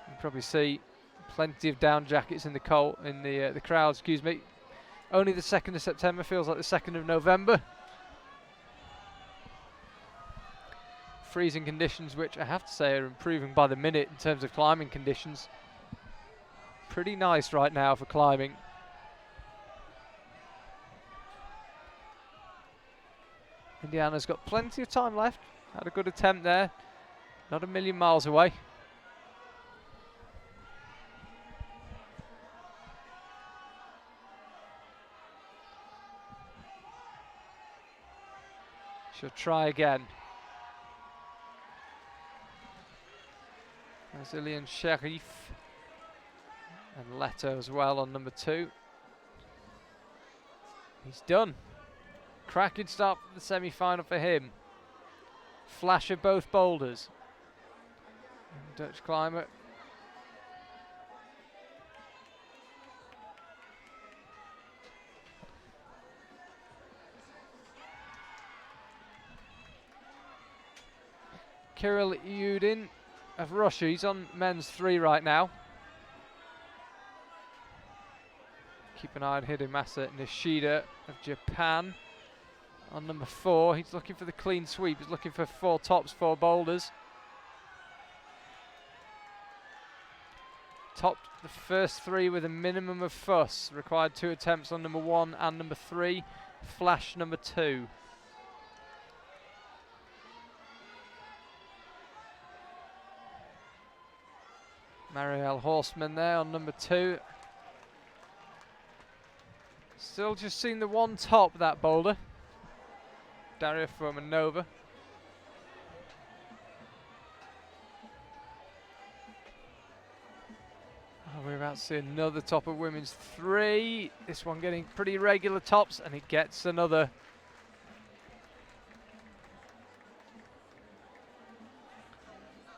Speaker 1: can probably see plenty of down jackets in the cold in the crowd. Excuse me. Only the 2nd of September, feels like the 2nd of November. Freezing conditions, which I have to say are improving by the minute in terms of climbing conditions. Pretty nice right now for climbing. Indiana's got plenty of time left. Had a good attempt there. Not a million miles away. She'll try again. There's Ilian Sharif and Leto as well on number 2. He's done. Cracking start for the semi-final for him. Flash of both boulders. And Dutch climber. Kirill Yudin of Russia, he's on men's 3 right now. Keep an eye on Hidemasa Nishida of Japan on number 4. He's looking for the clean sweep. He's looking for 4 tops, 4 boulders. Topped the first 3 with a minimum of fuss. Required 2 attempts on number 1 and number 3. Flash number 2. Marielle Horseman there on number 2. Still just seen the one top, that boulder. Daria Furmanova. Oh, we're about to see another top of women's 3. This one getting pretty regular tops, and it gets another.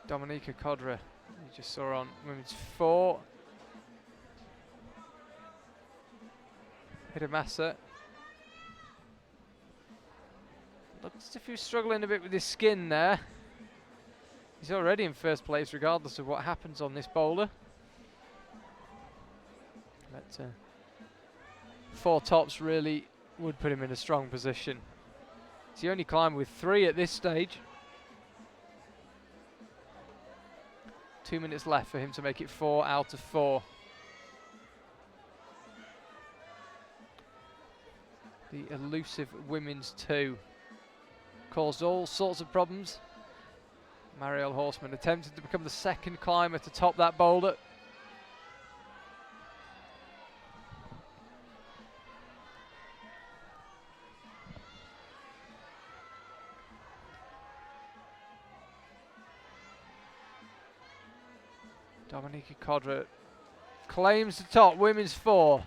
Speaker 1: Dominika Kodra, you just saw on women's 4. Hidemasa. Looks as if he was struggling a bit with his skin there. He's already in first place regardless of what happens on this boulder. But 4 tops really would put him in a strong position. It's the only climber with 3 at this stage. 2 minutes left for him to make it 4 out of 4. The elusive women's 2 caused all sorts of problems. Marielle Horseman attempted to become the second climber to top that boulder. Dominika Kodra claims the top, women's 4.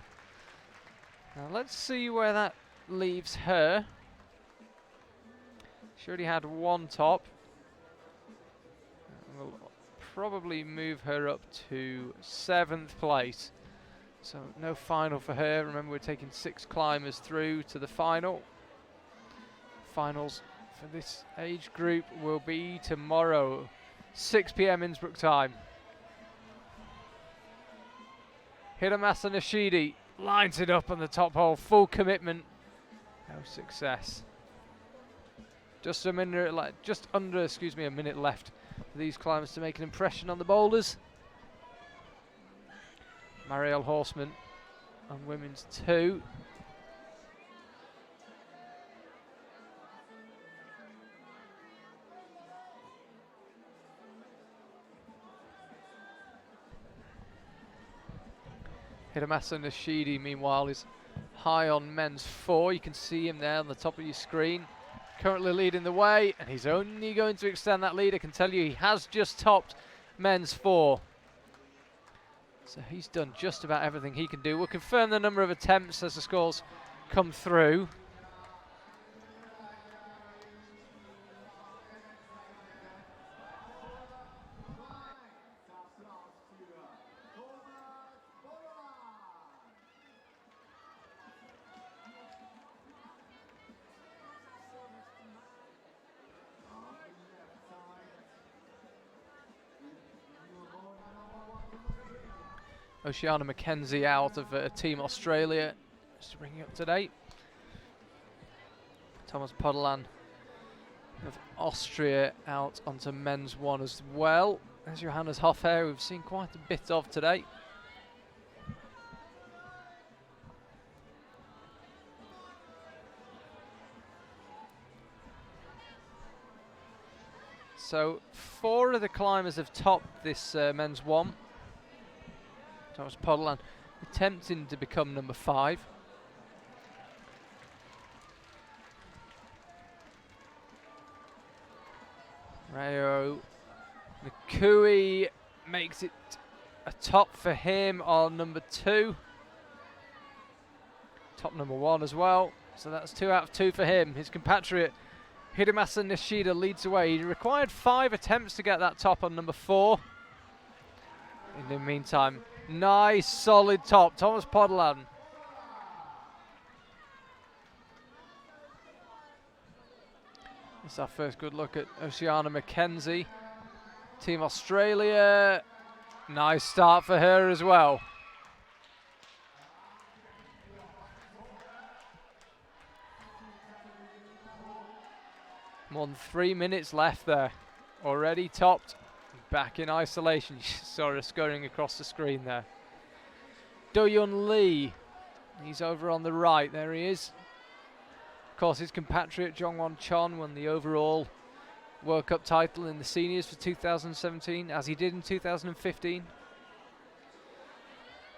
Speaker 1: Now let's see where that leaves her. She already had 1 top. We'll probably move her up to 7th place. So no final for her. Remember, we're taking 6 climbers through to the final. Finals for this age group will be tomorrow, 6 PM Innsbruck time. Hidemasa Nishidi lines it up on the top hole, full commitment. No success. Just a minute, a minute left for these climbers to make an impression on the boulders. Marielle Horseman on women's 2. Hidemasa Nishidi, meanwhile, is high on men's 4. You can see him there on the top of your screen. Currently leading the way, and he's only going to extend that lead. I can tell you he has just topped men's 4. So he's done just about everything he can do. We'll confirm the number of attempts as the scores come through. Oceana Mackenzie out of Team Australia, just to bring you up to date. Thomas Podelan of Austria out onto men's 1 as well. There's Johannes Hoffer, we've seen quite a bit of today. So 4 of the climbers have topped this men's 1. Thomas Podelan attempting to become number 5. Rayo Nakui makes it a top for him on number 2. Top number 1 as well. So that's 2 out of 2 for him. His compatriot Hidemasa Nishida leads away. He required 5 attempts to get that top on number 4. In the meantime, nice solid top, Thomas Podelan. This is our first good look at Oceana Mackenzie. Team Australia, nice start for her as well. More than 3 minutes left there. Already topped. Back in isolation. You saw her scurrying across the screen there. Do-Yun Lee. He's over on the right. There he is. Of course, his compatriot Jongwon Chon won the overall World Cup title in the seniors for 2017, as he did in 2015.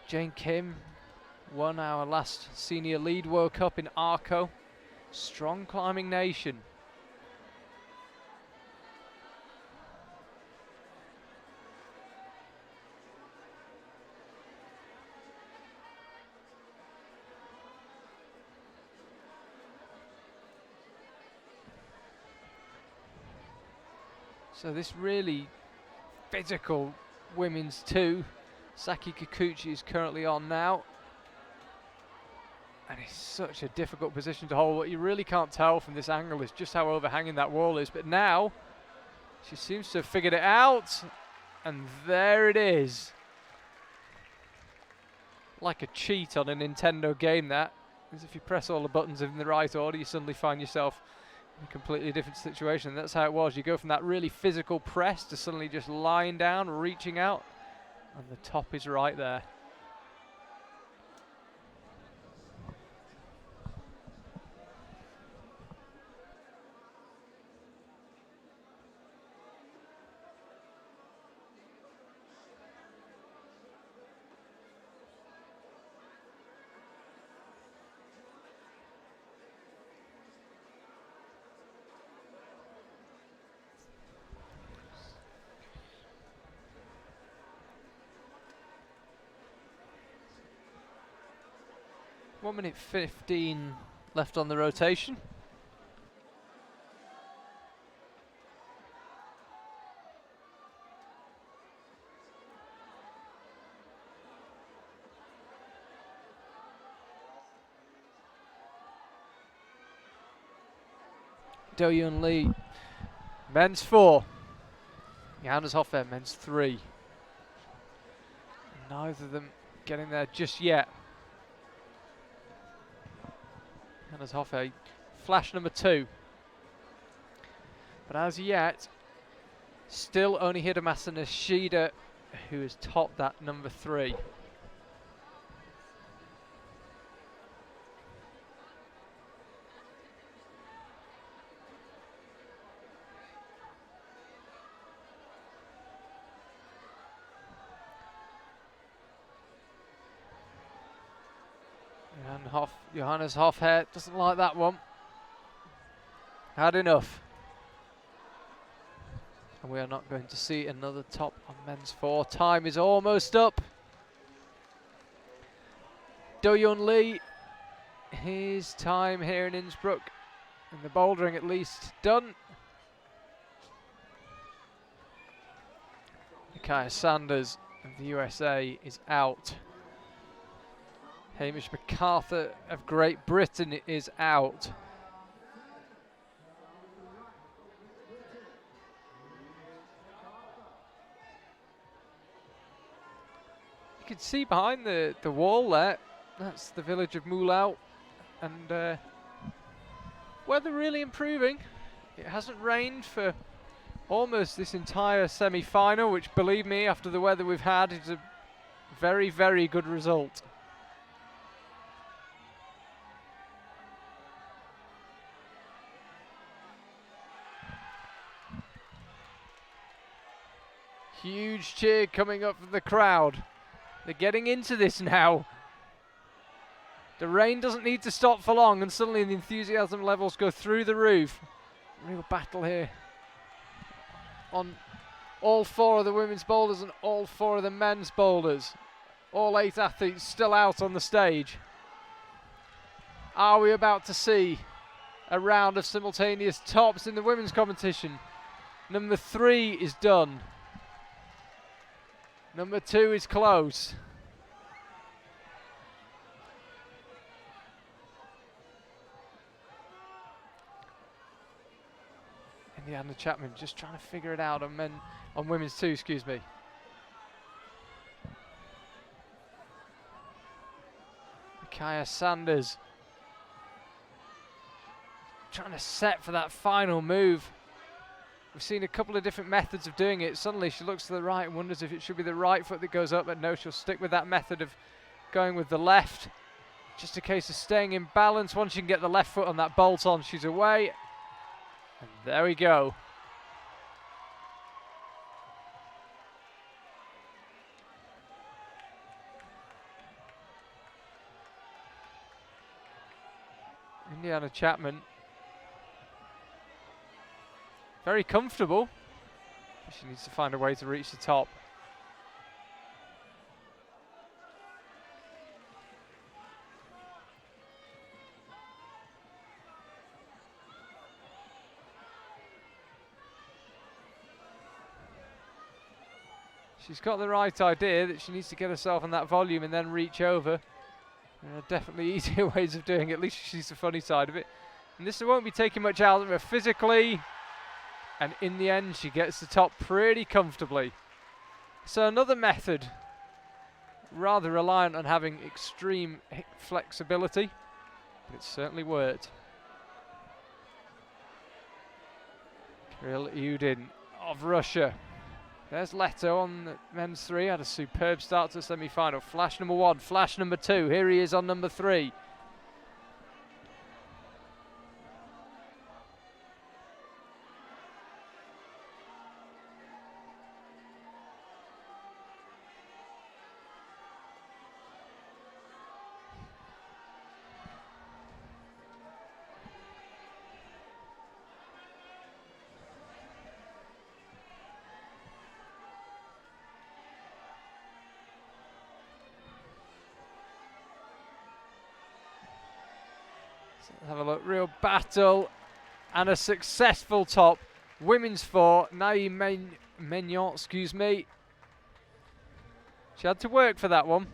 Speaker 1: Jane Kim won our last senior lead World Cup in Arco. Strong climbing nation. So this really physical women's two, Saki Kikuchi is currently on now. And it's such a difficult position to hold. What you really can't tell from this angle is just how overhanging that wall is. But now, she seems to have figured it out. And there it is. Like a cheat on a Nintendo game, that. As if you press all the buttons in the right order, you suddenly find yourself in a completely different situation. That's how it was. You go from that really physical press to suddenly just lying down, reaching out. And the top is right there. One minute 15 left on the rotation. Do-Yun Lee, men's 4. Johannes Hofer, men's 3. Neither of them getting there just yet. Johannes Hofer, flash number 2. But as yet, still only Hidemasa Nishida, who has topped that number 3. Johannes Hofher doesn't like that one. Had enough. And we are not going to see another top on men's 4. Time is almost up. Do-Yun Lee, his time here in Innsbruck, in the bouldering at least, done. Micaiah Sanders of the USA is out. Hamish MacArthur of Great Britain is out. You can see behind the wall there, that's the village of Moolau. And weather really improving. It hasn't rained for almost this entire semi-final, which, believe me, after the weather we've had, is a very, very good result. Huge cheer coming up from the crowd. They're getting into this now. The rain doesn't need to stop for long, and suddenly the enthusiasm levels go through the roof. Real battle here on all 4 of the women's boulders and all 4 of the men's boulders. All 8 athletes still out on the stage. Are we about to see a round of simultaneous tops in the women's competition? Number 3 is done. Number 2 is close. Indiana Chapman just trying to figure it out on women's 2, excuse me. Micaiah Sanders. trying to set for that final move. We've seen a couple of different methods of doing it. Suddenly she looks to the right and wonders if it should be the right foot that goes up, but no, she'll stick with that method of going with the left. Just a case of staying in balance. Once you can get the left foot on that bolt on, she's away. And there we go. Indiana Chapman. Very comfortable. She needs to find a way to reach the top. She's got the right idea that she needs to get herself on that volume and then reach over. There are definitely easier ways of doing it. At least she sees the funny side of it. And this won't be taking much out of her physically. And in the end, she gets the top pretty comfortably. So another method, rather reliant on having extreme hip flexibility, but it certainly worked. Kirill Udin of Russia. There's Leto on the men's 3, had a superb start to the semi-final. Flash number 1, flash number 2, here he is on number 3. Have a look, real battle and a successful top. Women's 4, Naïm Maignan, excuse me. She had to work for that one.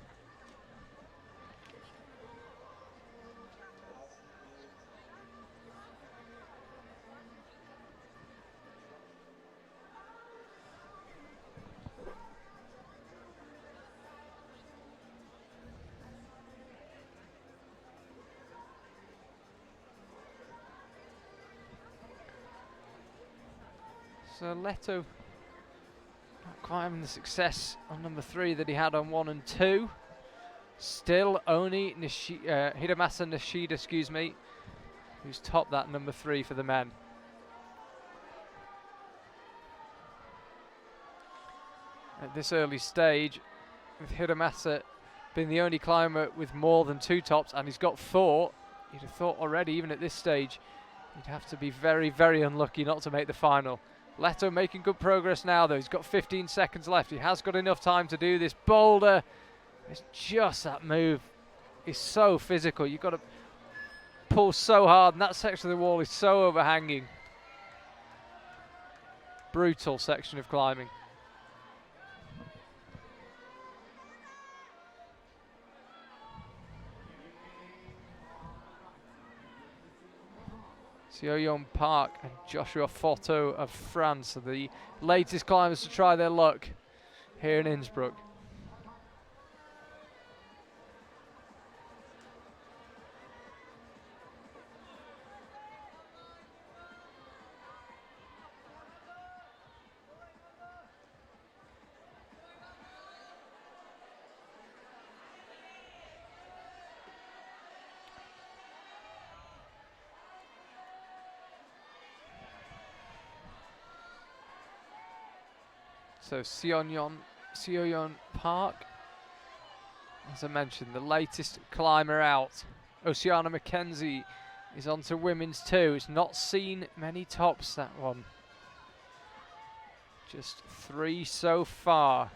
Speaker 1: So Leto not quite having the success on number 3 that he had on 1 and 2. Still only Hidemasa Nishida, excuse me, who's topped that number 3 for the men. At this early stage, with Hidemasa being the only climber with more than 2 tops, and he's got 4, you'd have thought already, even at this stage, he'd have to be very, very unlucky not to make the final. Leto making good progress now, though. He's got 15 seconds left. He has got enough time to do this. Boulder, it's just that move is so physical. You've got to pull so hard, and that section of the wall is so overhanging. Brutal section of climbing. Seo-Yeon Park and Joshua Forteau of France are the latest climbers to try their luck here in Innsbruck. So Seo-Yeon Park, as I mentioned, the latest climber out. Oceana McKenzie is on to women's 2. It's not seen many tops, that one. Just 3 so far.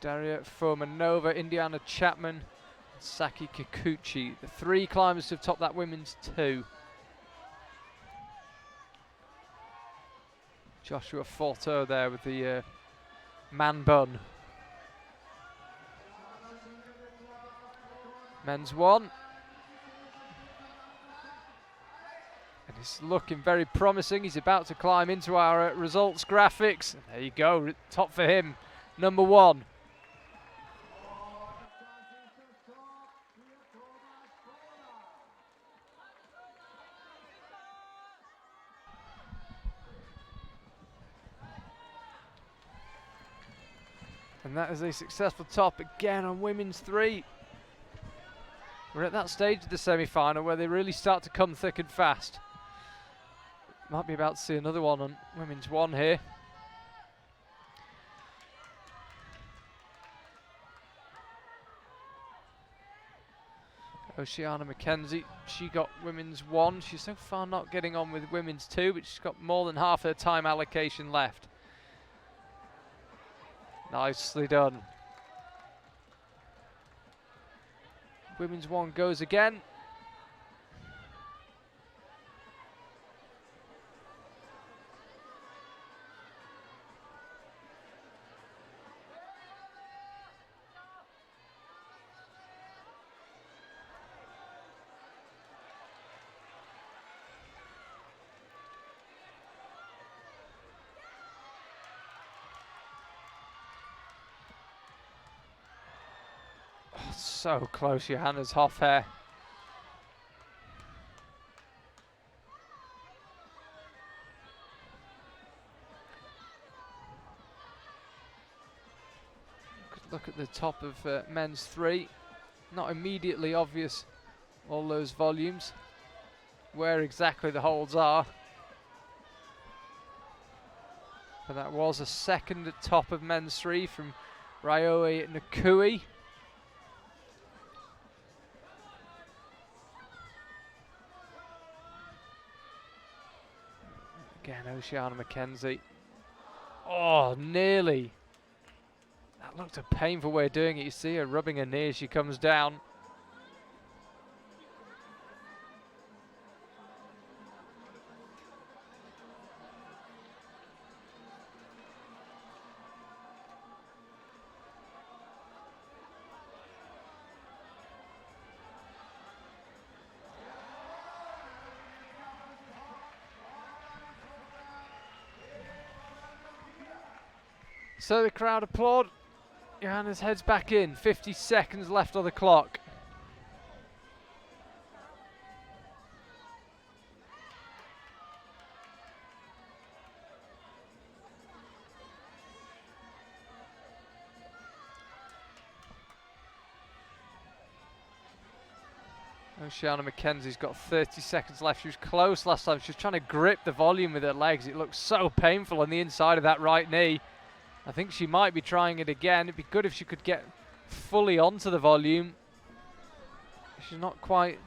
Speaker 1: Daria Fomanova, Indiana Chapman, and Saki Kikuchi. The 3 climbers who have topped that women's 2. Joshua Forteau there with the man bun. Men's 1. And it's looking very promising. He's about to climb into our results graphics. And there you go, top for him, number 1. And that is a successful top again on women's 3. We're at that stage of the semi-final where they really start to come thick and fast. Might be about to see another one on women's 1 here. Oceana McKenzie, she got women's 1. She's so far not getting on with women's 2, but she's got more than half her time allocation left. Nicely done. Women's 1 goes again. So close, Johannes Hoff here. Good look at the top of men's 3. Not immediately obvious, all those volumes, where exactly the holds are. But that was a second at top of men's 3 from Ryoe Nakui. Again, Oceana McKenzie. Oh, nearly. That looked a painful way of doing it. You see her rubbing her knee as she comes down. So the crowd applaud. Johannes heads back in. 50 seconds left on the clock. Oceana McKenzie's got 30 seconds left. She was close last time. She was trying to grip the volume with her legs. It looked so painful on the inside of that right knee. I think she might be trying it again. It'd be good if she could get fully onto the volume. She's not quite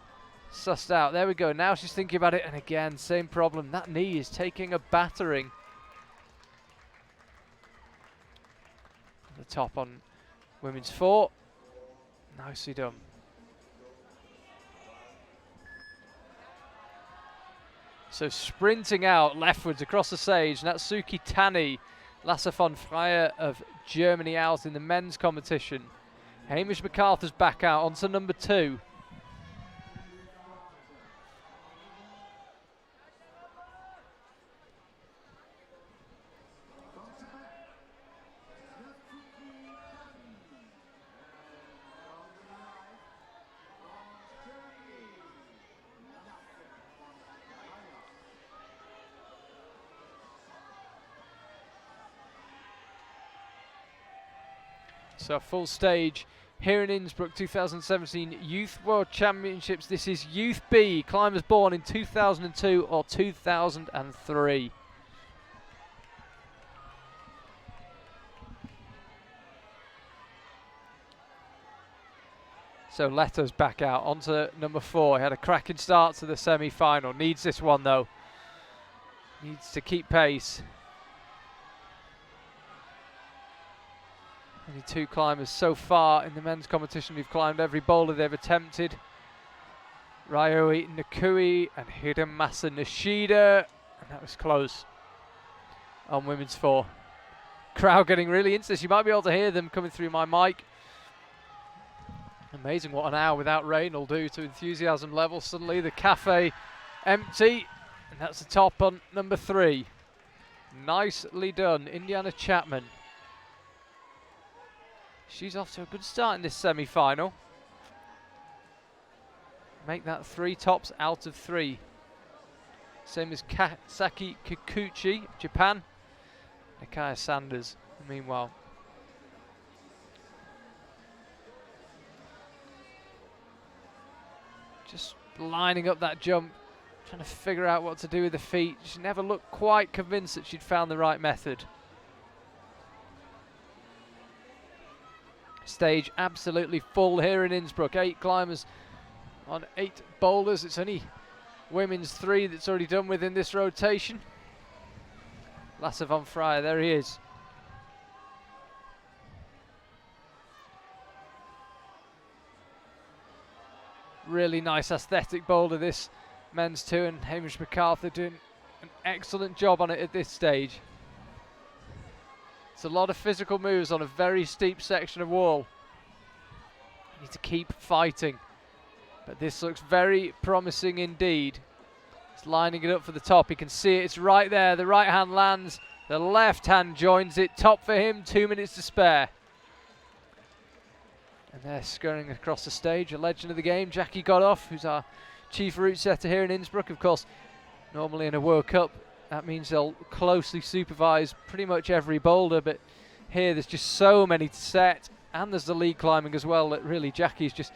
Speaker 1: sussed out. There we go. Now she's thinking about it. And again, same problem. That knee is taking a battering. The top on women's 4. Nicely done. So sprinting out leftwards across the stage, Natsuki Tani, Lasse von Freyer of Germany out in the men's competition. Hamish MacArthur's back out onto number 2. So full stage here in Innsbruck 2017 Youth World Championships. This is Youth B, climbers born in 2002 or 2003. So Leto's back out onto number 4. He had a cracking start to the semi-final. Needs this one though. Needs to keep pace. Only 2 climbers so far in the men's competition who've climbed every boulder they've attempted. Ryoe Nakui and Hidemasa Nishida. And that was close on women's 4. Crowd getting really into this. You might be able to hear them coming through my mic. Amazing what an hour without rain will do to enthusiasm level. Suddenly the cafe empty. And that's the top on number 3. Nicely done, Indiana Chapman. She's off to a good start in this semi-final. Make that 3 tops out of 3. Same as Saki Kikuchi, Japan. Nakaya Sanders, meanwhile, Just lining up that jump, trying to figure out what to do with the feet. She never looked quite convinced that she'd found the right method. Stage absolutely full here in Innsbruck. 8 climbers on 8 boulders. It's only women's 3 that's already done with in this rotation. Lasse von Freyr, there he is. Really nice aesthetic boulder, this men's 2, and Hamish MacArthur doing an excellent job on it at this stage. It's a lot of physical moves on a very steep section of wall. You need to keep fighting. But this looks very promising indeed. It's lining it up for the top. You can see it, it's right there. The right hand lands, the left hand joins it. Top for him, 2 minutes to spare. And they're scurrying across the stage. A legend of the game, Jackie Godoff, who's our chief route setter here in Innsbruck. Of course, normally in a World Cup, that means they'll closely supervise pretty much every boulder, but here there's just so many to set, and there's the lead climbing as well, that really Jackie's just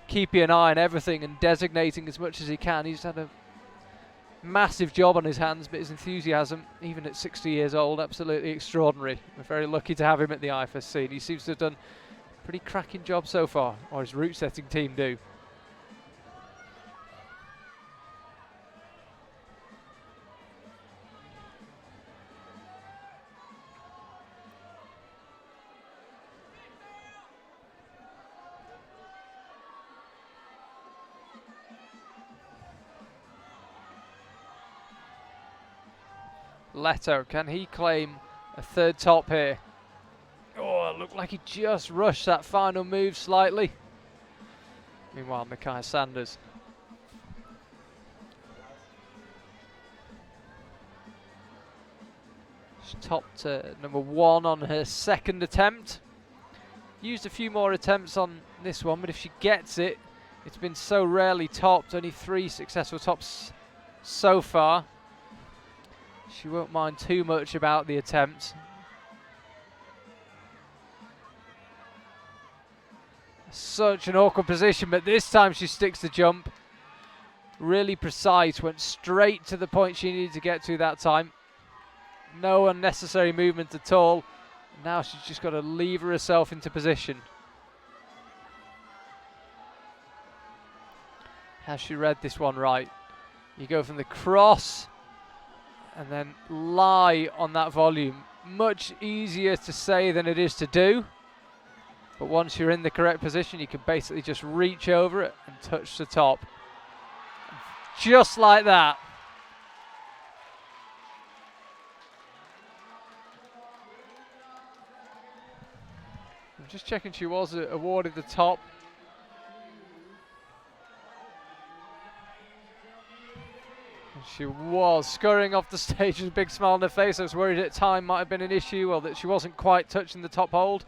Speaker 1: keeping an eye on everything and designating as much as he can. He's had a massive job on his hands, but his enthusiasm, even at 60 years old, absolutely extraordinary. We're very lucky to have him at the IFSC, and he seems to have done a pretty cracking job so far, or his route setting team do. Leto, can he claim a 3rd top here? Oh, it looked like he just rushed that final move slightly. Meanwhile, Mackay Sanders. She topped number 1 on her 2nd attempt. Used a few more attempts on this one, but if she gets it, it's been so rarely topped, only 3 successful tops so far. She won't mind too much about the attempt. Such an awkward position, but this time she sticks the jump. Really precise, went straight to the point she needed to get to that time. No unnecessary movement at all. Now she's just got to lever herself into position. Has she read this one right? You go from the cross and then lie on that volume. Much easier to say than it is to do. But once you're in the correct position, you can basically just reach over it and touch the top. Just like that. I'm just checking she was awarded the top. She was scurrying off the stage with a big smile on her face. I was worried at time might have been an issue, or that she wasn't quite touching the top hold.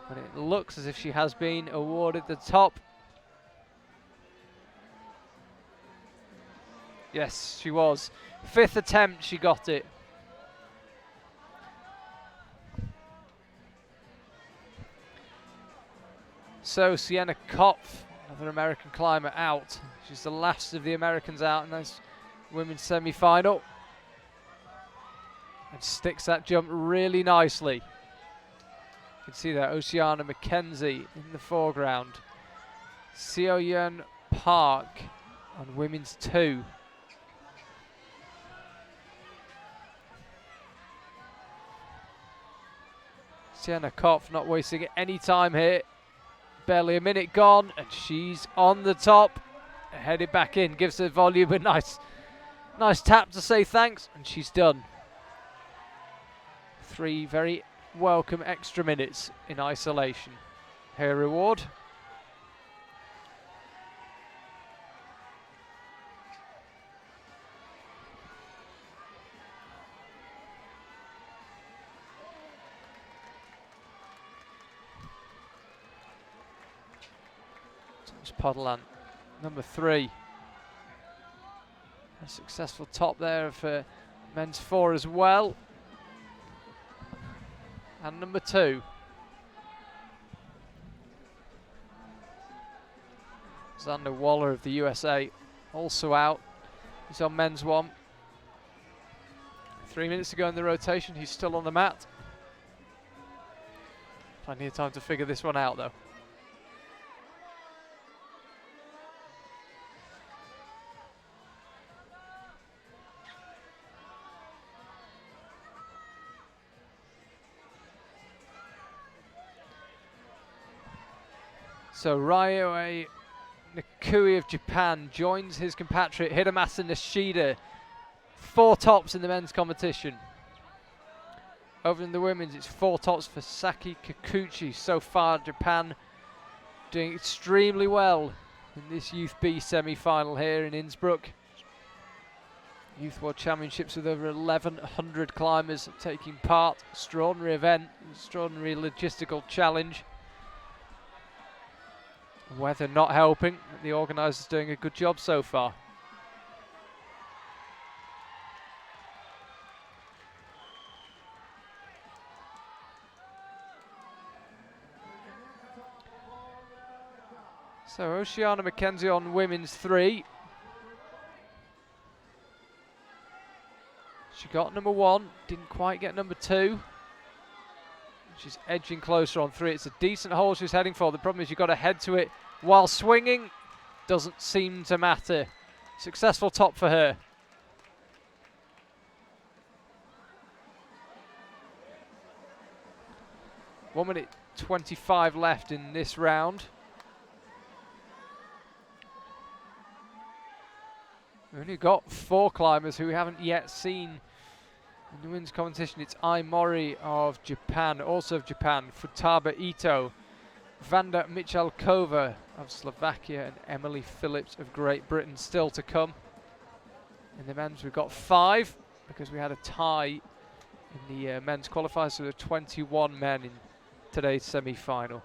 Speaker 1: But it looks as if she has been awarded the top. Yes, she was. 5th attempt, she got it. So Sienna Kopf, another American climber, out. She's the last of the Americans out in this women's semi-final. And sticks that jump really nicely. You can see there Oceana McKenzie in the foreground. Seo-Yeon Park on women's 2. Sienna Kopf not wasting any time here. Barely a minute gone, and she's on the top. Headed back in, gives the volume a nice tap to say thanks, and she's done. 3 very welcome extra minutes in isolation. Her reward. Thomas Podolak, number 3. A successful top there for men's 4 as well. And number 2. Xander Waller of the USA also out. He's on men's one. 3 minutes to go in the rotation. He's still on the mat. Plenty of time to figure this one out though. So Ryohei Nikui of Japan joins his compatriot Hidemasa Nishida. 4 tops in the men's competition. Over in the women's, it's 4 tops for Saki Kikuchi. So far, Japan doing extremely well in this Youth B semi-final here in Innsbruck. Youth World Championships with over 1,100 climbers taking part. Extraordinary event, extraordinary logistical challenge. Weather not helping, the organisers doing a good job so far. So Oceana McKenzie on women's 3. She got number 1, didn't quite get number 2. She's edging closer on 3. It's a decent hole she's heading for. The problem is you've got to head to it while swinging. Doesn't seem to matter. Successful top for her. One minute 25 left in this round. We've only got 4 climbers who we haven't yet seen in the women's competition. It's Ai Mori of Japan, also of Japan, Futaba Ito, Vanda Michalkova of Slovakia, and Emily Phillips of Great Britain still to come. In the men's, we've got 5 because we had a tie in the men's qualifiers, so there are 21 men in today's semi-final.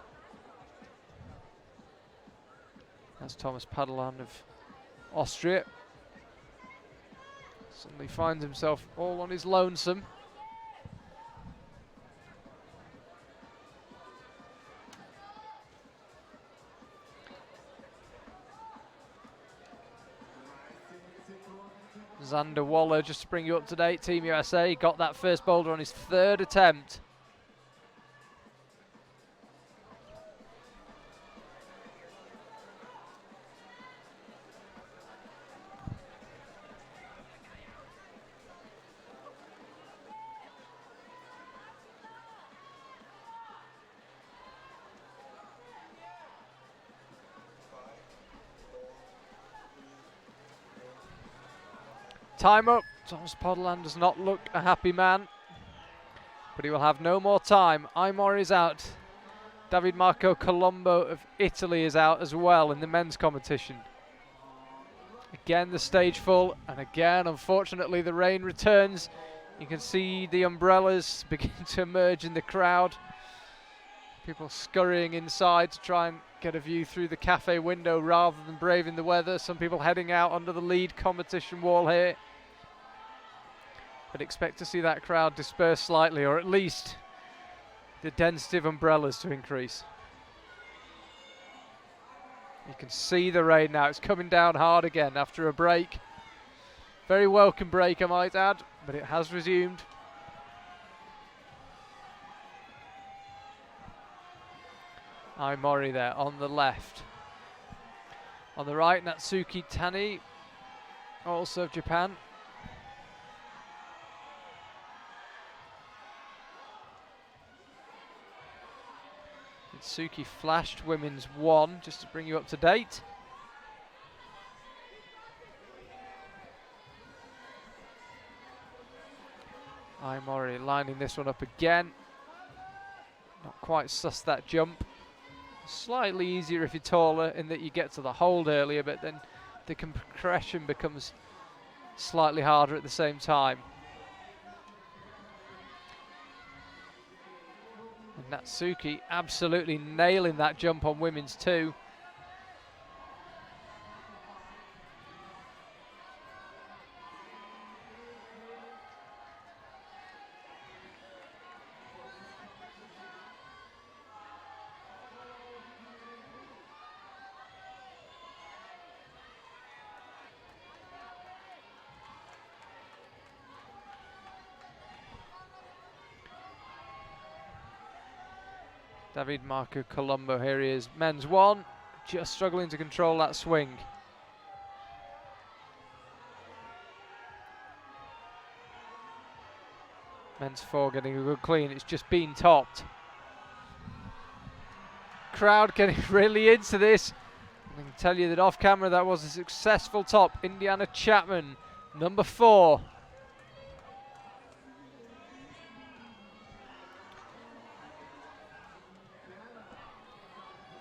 Speaker 1: That's Thomas Padelan of Austria. Suddenly finds himself all on his lonesome. Xander Waller, just to bring you up to date, Team USA, got that first boulder on his 3rd attempt. Time up. Thomas Padelan does not look a happy man, but he will have no more time. Ai Mori is out. David Marco Colombo of Italy is out as well in the men's competition. Again the stage full, and again unfortunately the rain returns. You can see the umbrellas begin to emerge in the crowd. People scurrying inside to try and get a view through the cafe window rather than braving the weather. Some people heading out under the lead competition wall here. But expect to see that crowd disperse slightly, or at least the density of umbrellas to increase. You can see the rain now. It's coming down hard again after a break. Very welcome break, I might add, but it has resumed. Ai Mori there on the left. On the right, Natsuki Tani, also of Japan. Natsuki flashed women's 1, just to bring you up to date. Ai Mori lining this one up again. Not quite sussed that jump. Slightly easier if you're taller in that you get to the hold earlier, but then the compression becomes slightly harder at the same time. And Natsuki absolutely nailing that jump on women's 2. David Marco Colombo, here he is. Men's 1, just struggling to control that swing. Men's 4 getting a good clean, it's just been topped. Crowd getting really into this. I can tell you that off camera that was a successful top. Indiana Chapman, number 4.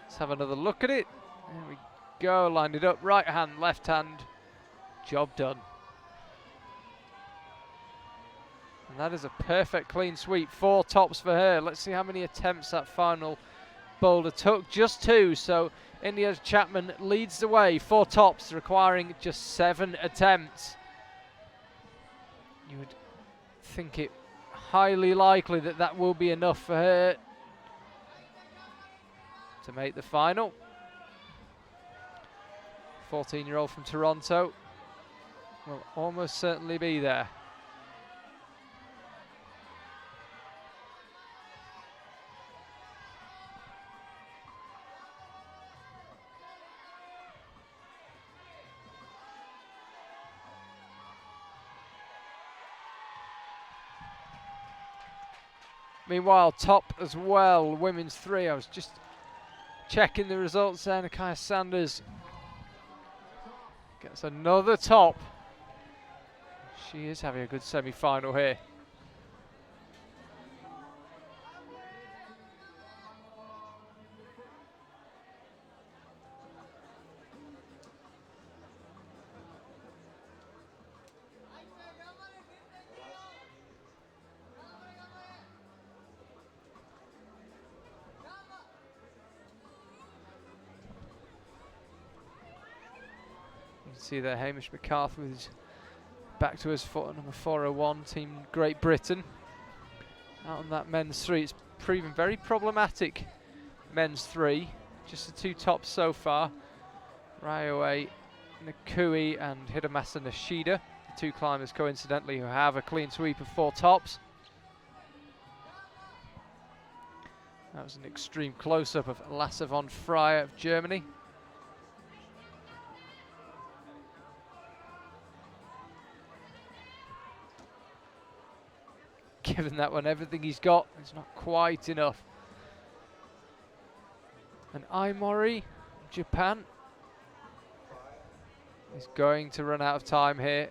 Speaker 1: Let's have another look at it. There we go, lined it up, right hand, left hand, job done. And that is a perfect clean sweep, 4 tops for her. Let's see how many attempts that final boulder took, just 2, so Indiana Chapman leads the way, 4 tops requiring just 7 attempts. You would think it highly likely that that will be enough for her to make the final. 14-year-old from Toronto will almost certainly be there. Meanwhile, top as well, women's 3. I was just checking the results there. Nakia Sanders gets another top. She is having a good semi-final here. See there, Hamish McCarthy with his back to his foot, number 401, Team Great Britain. Out on that men's 3, it's proven very problematic. Men's 3, just the 2 tops so far. Ryoe Nakui and Hidemasa Nishida, the 2 climbers coincidentally who have a clean sweep of 4 tops. That was an extreme close-up of Lasse von Freyr of Germany. Given that one everything he's got is not quite enough. And Aimori, Japan, is going to run out of time here.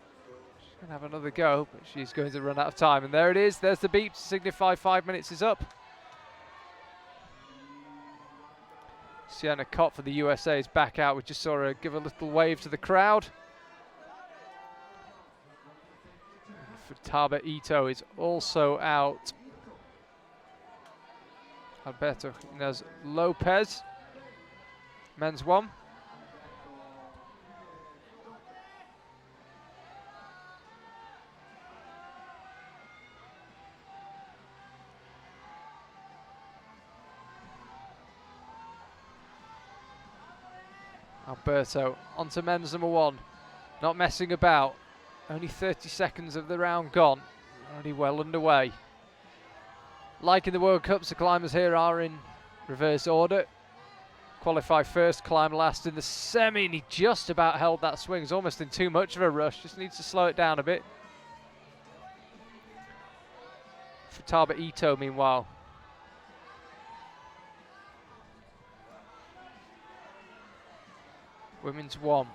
Speaker 1: She's going to have another go, but she's going to run out of time. And there it is, there's the beep to signify 5 minutes is up. Sienna Cott for the USA is back out. We just saw her give a little wave to the crowd. Futaba Ito is also out. Alberto Inez Lopez, men's 1. Alberto onto men's number 1, not messing about. Only 30 seconds of the round gone, already well underway. Like in the World Cups, the climbers here are in reverse order. Qualify first, climb last in the semi, and he just about held that swing. He's almost in too much of a rush, just needs to slow it down a bit. Futaba Ito, meanwhile. Women's 1.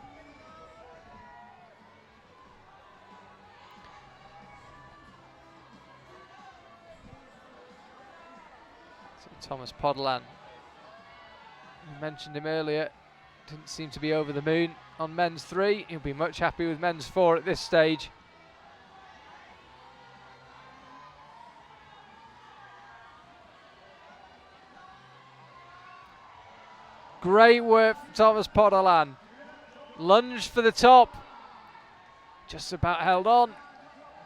Speaker 1: Thomas Podolán, you mentioned him earlier, didn't seem to be over the moon on men's 3. He'll be much happy with men's 4 at this stage. Great work from Thomas Podolán. Lunged for the top, just about held on,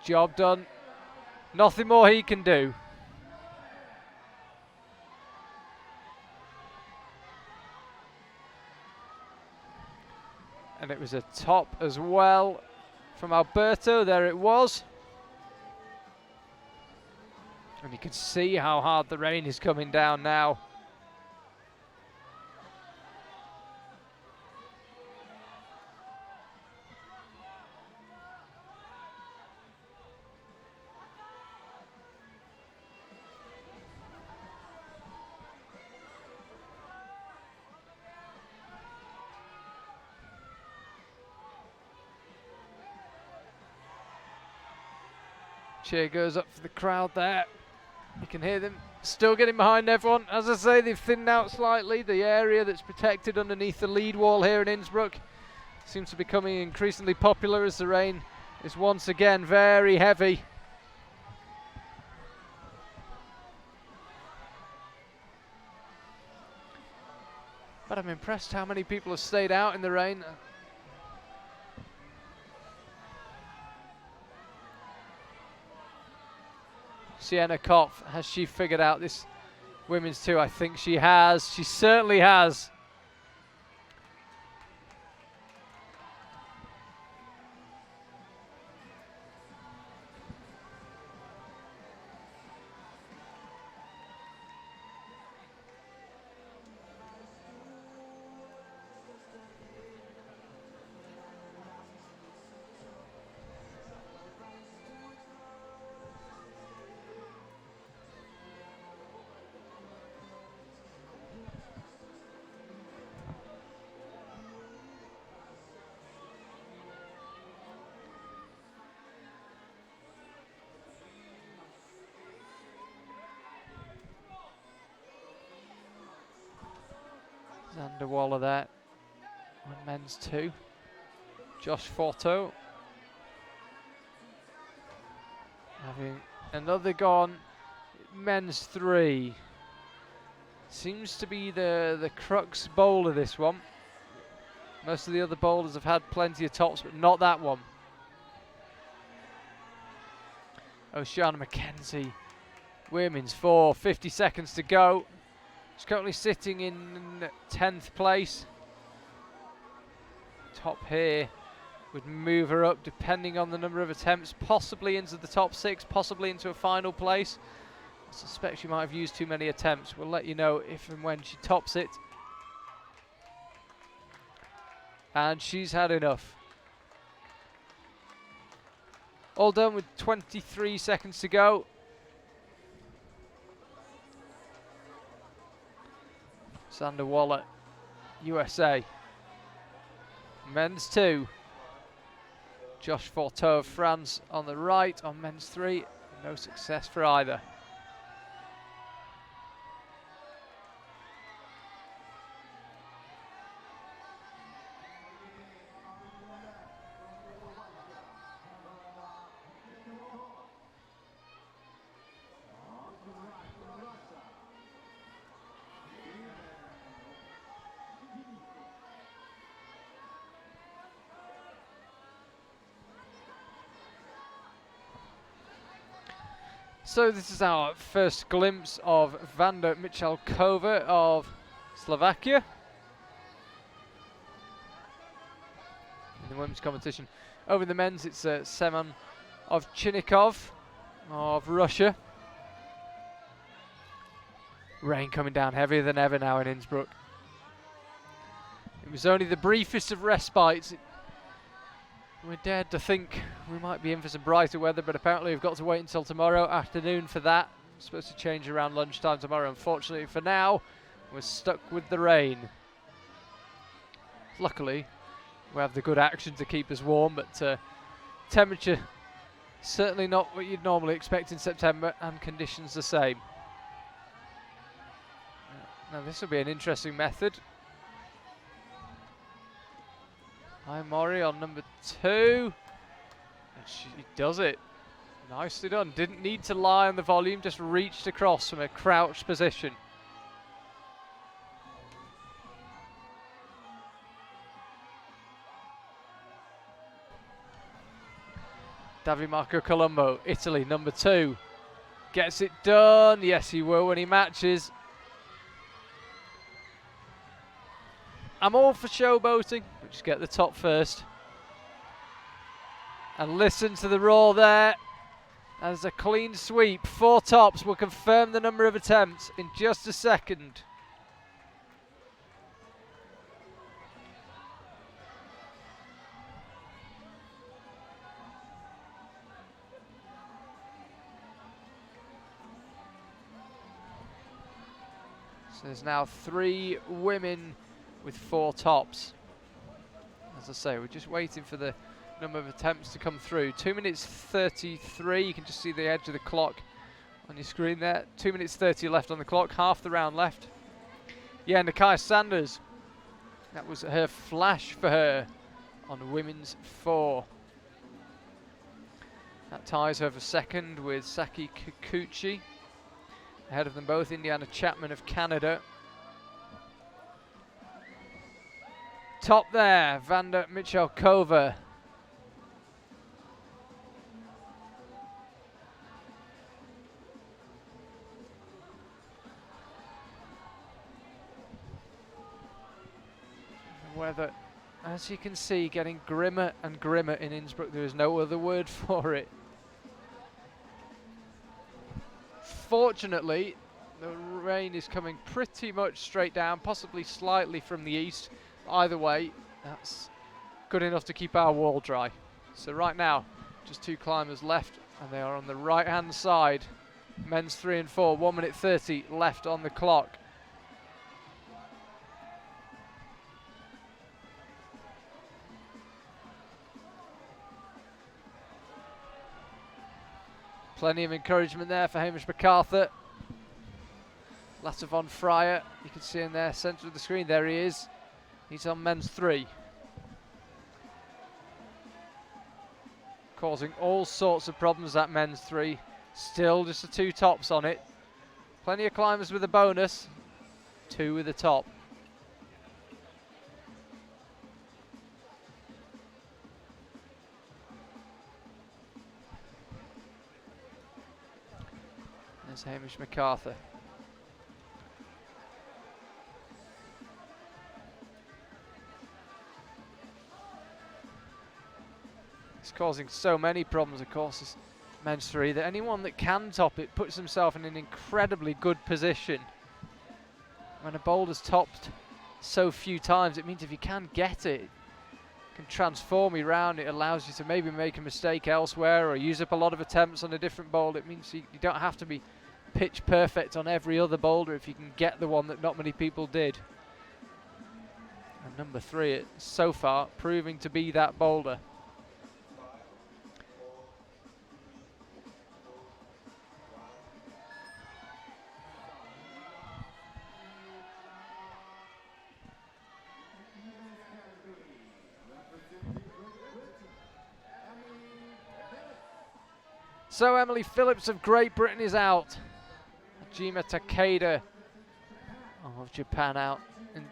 Speaker 1: job done, nothing more he can do. And it was a top as well from Alberto. There it was. And you can see how hard the rain is coming down now. Cheer goes up for the crowd there. You can hear them still getting behind everyone. As I say, they've thinned out slightly. The area that's protected underneath the lead wall here in Innsbruck seems to be becoming increasingly popular as the rain is once again very heavy. But I'm impressed how many people have stayed out in the rain. Sienna Kopf, has she figured out this women's two? I think she has. She certainly has. Xander Waller there on men's two. Josh Forto having another gone. Men's three seems to be the crux bowler, this one. Most of the other bowlers have had plenty of tops, but not that one. Oceana McKenzie, women's four, 50 seconds to go. She's currently sitting in 10th place. Top here would move her up depending on the number of attempts, possibly into the top 6, possibly into a final place. I suspect she might have used too many attempts. We'll let you know if and when she tops it. And she's had enough. All done with 23 seconds to go. Xander Waller, USA. Men's two. Josh Forteau of France on the right on men's three. No success for either. So this is our first glimpse of Vanda Michalkova of Slovakia in the women's competition. Over the men's, it's Seman Ovchinnikov of Russia. Rain coming down heavier than ever now in Innsbruck. It was only the briefest of respites. We dared to think we might be in for some brighter weather, but apparently we've got to wait until tomorrow afternoon for that. It's supposed to change around lunchtime tomorrow. Unfortunately for now, we're stuck with the rain. Luckily, we have the good action to keep us warm, but temperature certainly not what you'd normally expect in September, and conditions the same. Now this will be an interesting method. Hi Mori on number 2. And she does it. Nicely done. Didn't need to lie on the volume, just reached across from a crouched position. Davide Marco Colombo, Italy, number 2. Gets it done. Yes, he will when he matches. I'm all for showboating. We'll just get the top first. And listen to the roar there. As a clean sweep. 4 tops will confirm the number of attempts in just a second. So there's now 3 women with 4 tops. As I say, we're just waiting for the number of attempts to come through. 2 minutes 33, you can just see the edge of the clock on your screen there. 2 minutes 30 left on the clock, half the round left. Yeah, Nakia Sanders, that was her flash for her on women's 4. That ties her for second with Saki Kikuchi. Ahead of them both, Indiana Chapman of Canada. Top there, Vanda Michalkova. The weather, as you can see, getting grimmer and grimmer in Innsbruck. There is no other word for it. Fortunately, the rain is coming pretty much straight down, possibly slightly from the east. Either way, that's good enough to keep our wall dry. So right now, just 2 climbers left, and they are on the right-hand side. Men's 3 and 4, 1 minute 30 left on the clock. Plenty of encouragement there for Hamish MacArthur. Lasse von Fryer, you can see in there, centre of the screen, there he is. He's on men's 3. Causing all sorts of problems, that men's 3. Still just the 2 tops on it. Plenty of climbers with a bonus. 2 with a top. There's Hamish MacArthur. It's causing so many problems, of course, this men's 3, that anyone that can top it puts himself in an incredibly good position. When a boulder's topped so few times, it means if you can get it, can transform you round. It allows you to maybe make a mistake elsewhere or use up a lot of attempts on a different boulder. It means you don't have to be pitch perfect on every other boulder if you can get the one that not many people did. And number 3, so far, proving to be that boulder. So Emily Phillips of Great Britain is out. Hajime Takeda of Japan out. In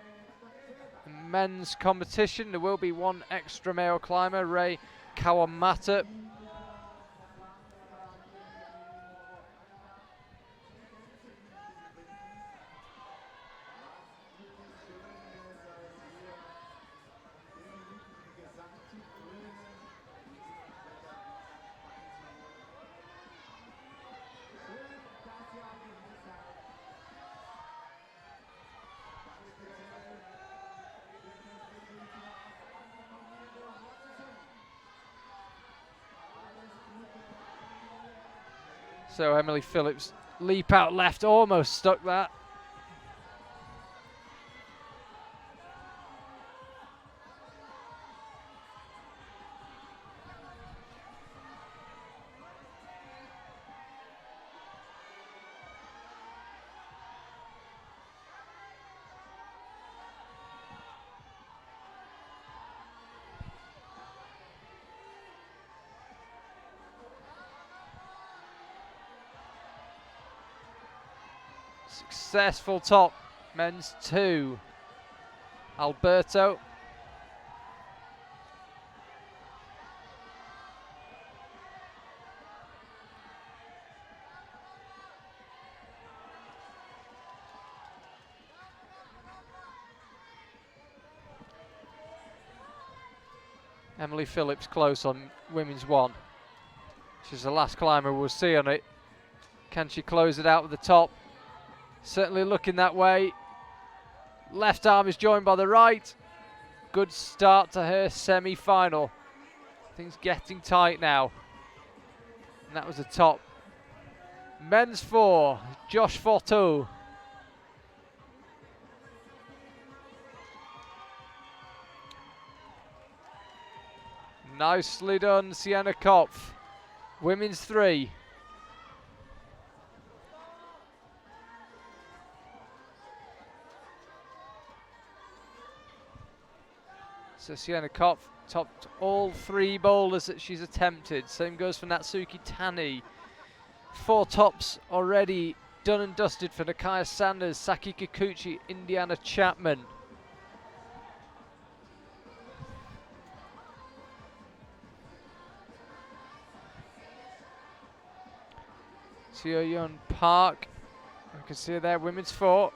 Speaker 1: the men's competition, there will be 1 extra male climber, Rei Kawamata. So Emily Phillips, leap out left, almost stuck that. Successful top, men's 2. Alberto. Emily Phillips close on women's 1. She's the last climber we'll see on it. Can she close it out with the top? Certainly looking that way. Left arm is joined by the right. Good start to her semi-final. Things getting tight now. And that was the top. Men's 4, Josh Forteau. Nicely done, Sienna Kopf. Women's 3. So Sienna Kopf topped all 3 boulders that she's attempted. Same goes for Natsuki Tani. 4 tops already done and dusted for Nakaya Sanders, Saki Kikuchi, Indiana Chapman. Seo Yeon Park, you can see her there, women's 4.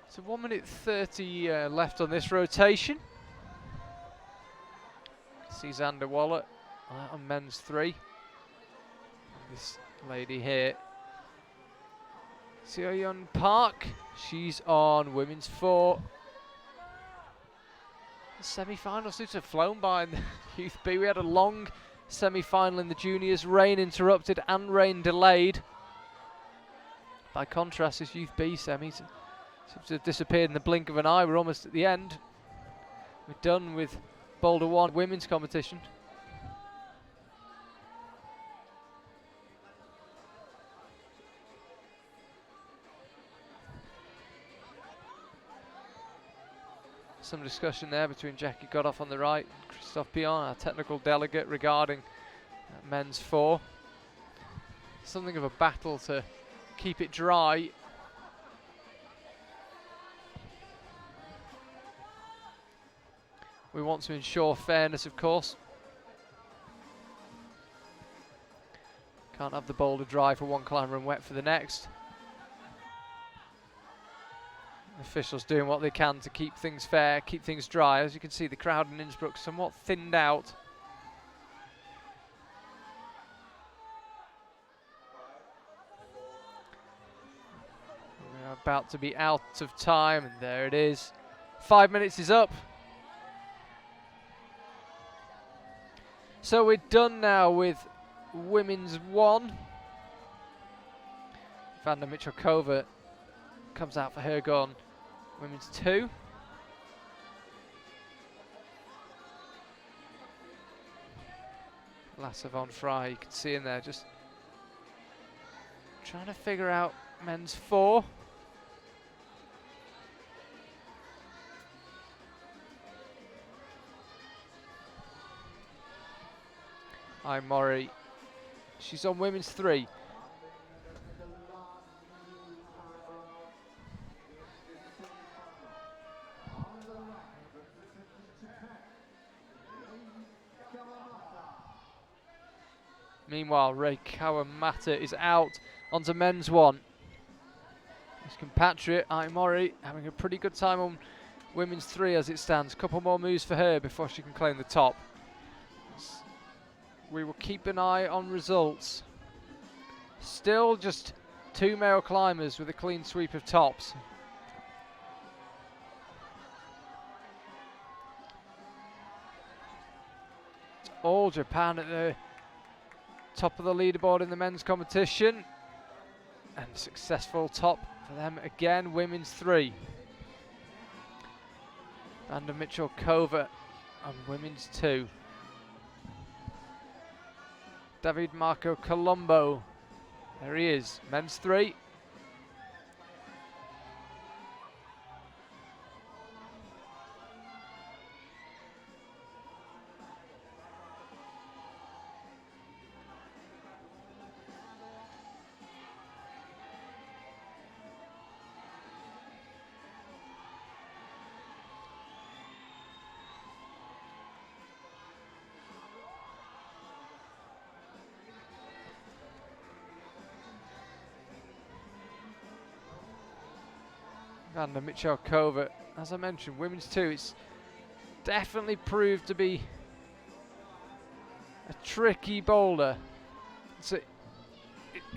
Speaker 1: So 1 minute 30 left on this rotation. See Xander Waller on men's 3. This lady here, Seo Yeon Park, she's on women's 4. The semi-finals seems to have flown by in the Youth B. We had a long semi-final in the juniors, rain interrupted and rain delayed. By contrast, this Youth B semis seems to have disappeared in the blink of an eye. We're almost at the end. We're done with Boulder 1 women's competition. Some discussion there between Jackie Godoff on the right and Christophe Pion, our technical delegate, regarding men's 4. Something of a battle to keep it dry. We want to ensure fairness, of course. Can't have the boulder dry for one climber and wet for the next. Officials doing what they can to keep things fair, keep things dry. As you can see, the crowd in Innsbruck somewhat thinned out. We're about to be out of time, and there it is. 5 minutes is up. So we're done now with women's 1. Vanda Mitchell-Kova comes out for her gun. Women's 2. Lasse von Fry, you can see in there just trying to figure out men's 4. Mori, she's on women's 3. Meanwhile, Ray Kawamata is out onto men's 1. His compatriot, Mori, having a pretty good time on women's 3 as it stands. A couple more moves for her before she can claim the top. We will keep an eye on results. Still just 2 male climbers with a clean sweep of tops. It's all Japan at the top of the leaderboard in the men's competition. And successful top for them again, women's 3. Vanda Mitchell-Kova on women's 2. David Marco Colombo, there he is, men's 3. Vanda Mitchell-Kova, as I mentioned, women's 2, it's definitely proved to be a tricky boulder. So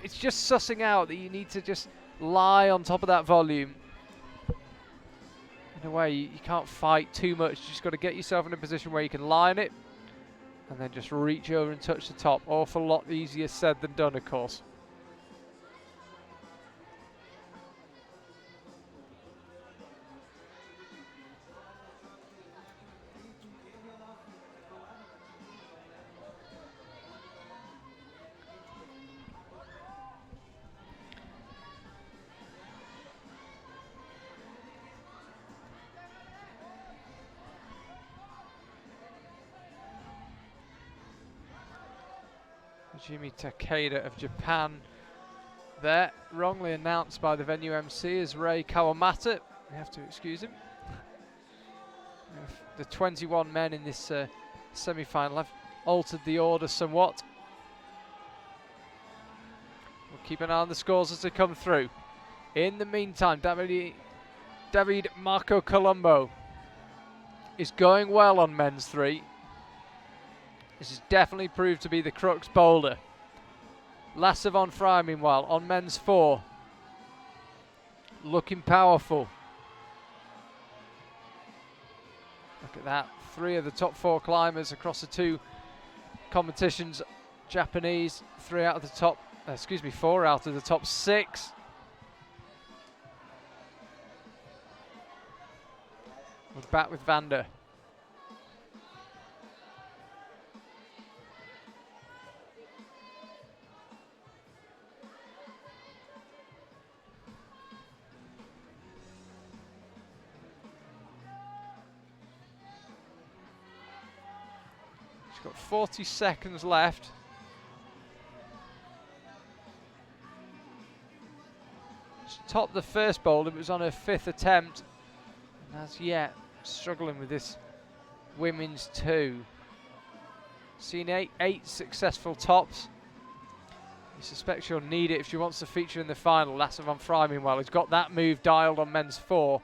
Speaker 1: it's just sussing out that you need to just lie on top of that volume. In a way, you can't fight too much. You just got to get yourself in a position where you can lie on it and then just reach over and touch the top. Awful lot easier said than done, of course. Jimmy Takeda of Japan there, wrongly announced by the venue MC as Rei Kawamata. We have to excuse him. The 21 men in this semi-final have altered the order somewhat. We'll keep an eye on the scores as they come through. In the meantime, David Marco Colombo is going well on men's 3. This has definitely proved to be the crux boulder. Lasse von Frey, meanwhile, on men's 4. Looking powerful. Look at that. 3 of the top 4 climbers across the 2 competitions. Japanese, 4 out of the top 6. We're back with Vander. Got 40 seconds left. She topped the first boulder, but was on her 5th attempt. And as yet, struggling with this women's 2. Seen eight successful tops. You suspect she'll need it if she wants to feature in the final. Lasse von Frey, meanwhile, has got that move dialed on men's 4.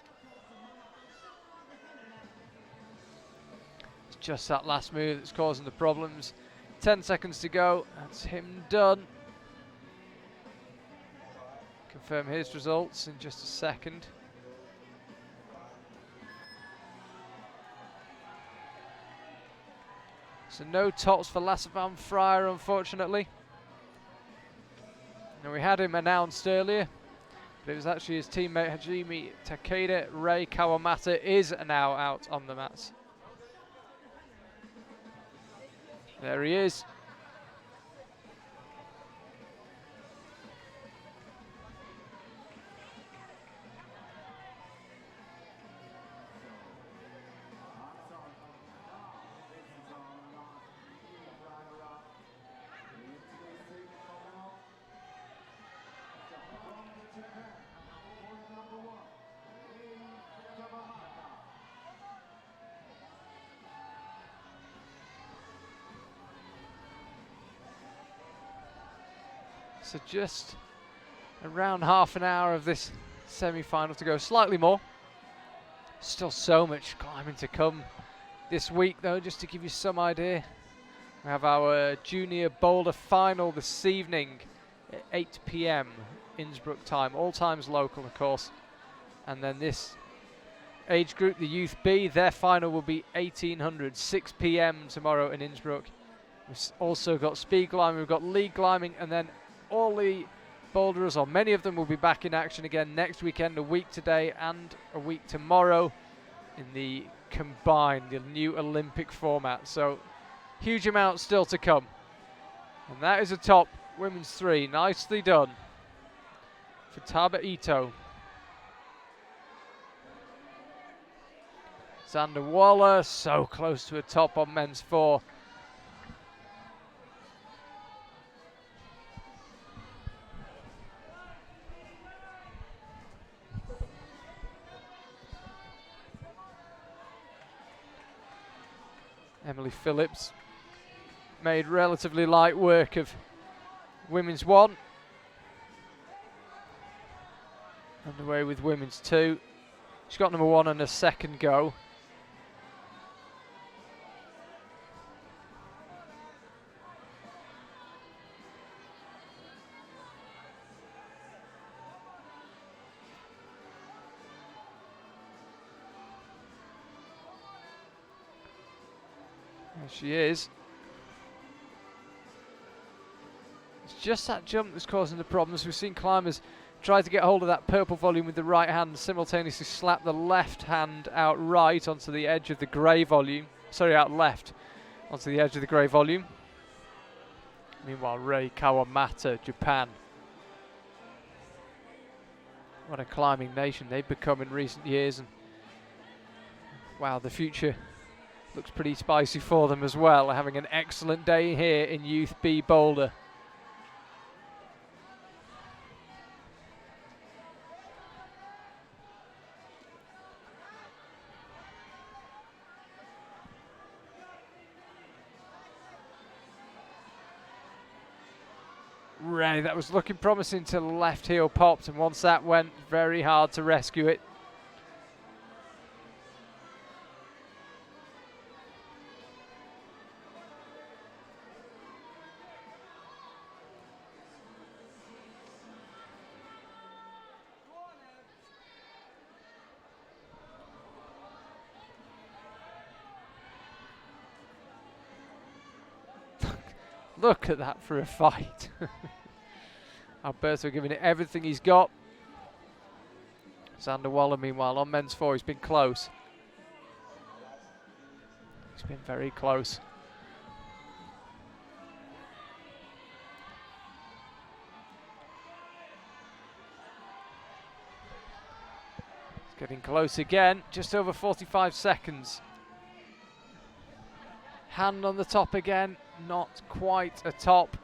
Speaker 1: Just that last move that's causing the problems. 10 seconds to go. That's him done. Confirm his results in just a second. So no tops for Lasse von Frey, unfortunately. Now we had him announced earlier, but it was actually his teammate Hajime Takeda. Rei Kawamata is now out on the mats. There he is. So just around half an hour of this semi-final to go, slightly more. Still so much climbing to come this week though, just to give you some idea. We have our junior boulder final this evening at 8 PM Innsbruck time, all times local of course. And then this age group, the Youth B, their final will be 1800, 6 PM tomorrow in Innsbruck. We've also got speed climbing, we've got league climbing, and then all the boulderers, or many of them, will be back in action again next weekend, a week today and a week tomorrow in the combined, the new Olympic format. So huge amount still to come. And that is a top women's 3. Nicely done for Taba Ito. Xander Waller so close to a top on men's 4. Emily Phillips made relatively light work of women's 1. Underway with women's 2. She's got number 1 on her second go. There she is. It's just that jump that's causing the problems. We've seen climbers try to get hold of that purple volume with the right hand and simultaneously slap the left hand out right onto the edge of the grey volume. Sorry, out left onto the edge of the grey volume. Meanwhile, Rei Kawamata, Japan. What a climbing nation they've become in recent years. And wow, the future looks pretty spicy for them as well. Having an excellent day here in Youth B Boulder. Ray, that was looking promising till the left heel popped, and once that went, very hard to rescue it. Look at that for a fight. Alberto giving it everything he's got. Xander Waller, meanwhile, on men's four, he's been close. He's been very close. It's getting close again, just over 45 seconds. Hand on the top again, not quite a top.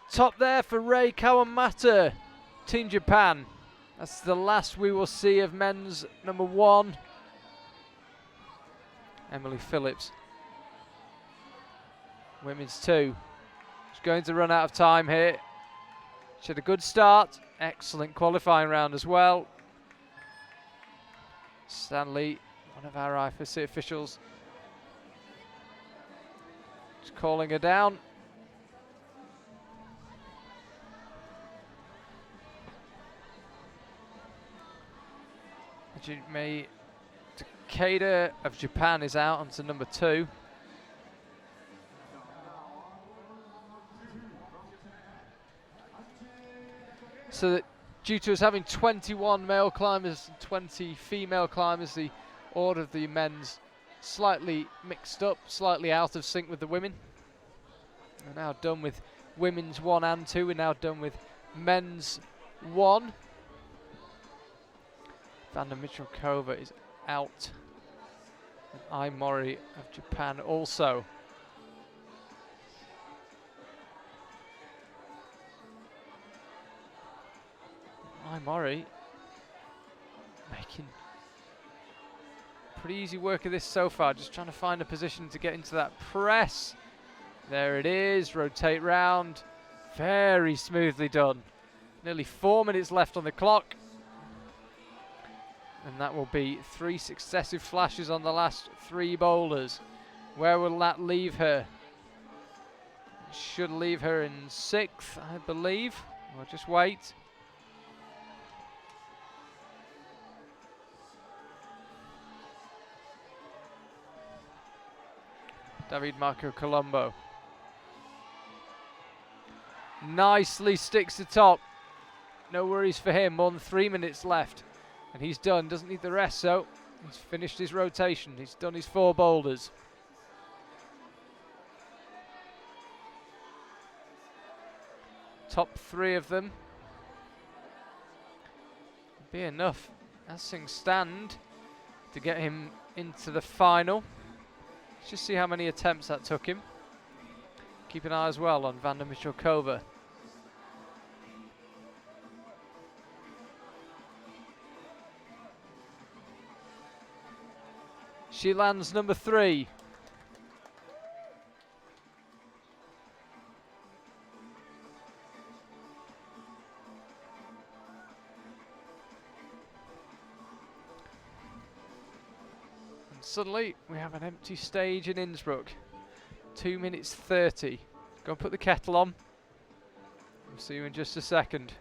Speaker 1: Top there for Rei Kawamata, Team Japan. That's the last we will see of men's number one. Emily Phillips. Women's two. She's going to run out of time here. She had a good start. Excellent qualifying round as well. Stanley, one of our IFSC officials, is calling her down. Hajime Takeda of Japan is out onto number two. So that due to us having 21 male climbers and 20 female climbers, the order of the men's slightly mixed up, slightly out of sync with the women. We're now done with women's 1 and 2. We're now done with men's 1. Vanda Michilkova is out. And Ai Mori of Japan also. Ai Mori making pretty easy work of this so far, just trying to find a position to get into that press. There it is, rotate round, very smoothly done. Nearly 4 minutes left on the clock. And that will be 3 successive flashes on the last 3 boulders. Where will that leave her? It should leave her in 6th, I believe. We'll just wait. David Marco Colombo. Nicely sticks the top. No worries for him, more than 3 minutes left. And he's done, doesn't need the rest, so he's finished his rotation. He's done his 4 boulders. Top 3 of them. Be enough, as things stand, to get him into the final. Let's just see how many attempts that took him. Keep an eye as well on Vanda Michilkova. She lands number 3. suddenly we have an empty stage in Innsbruck. 2 minutes 30. Go and put the kettle on. We'll see you in just a second.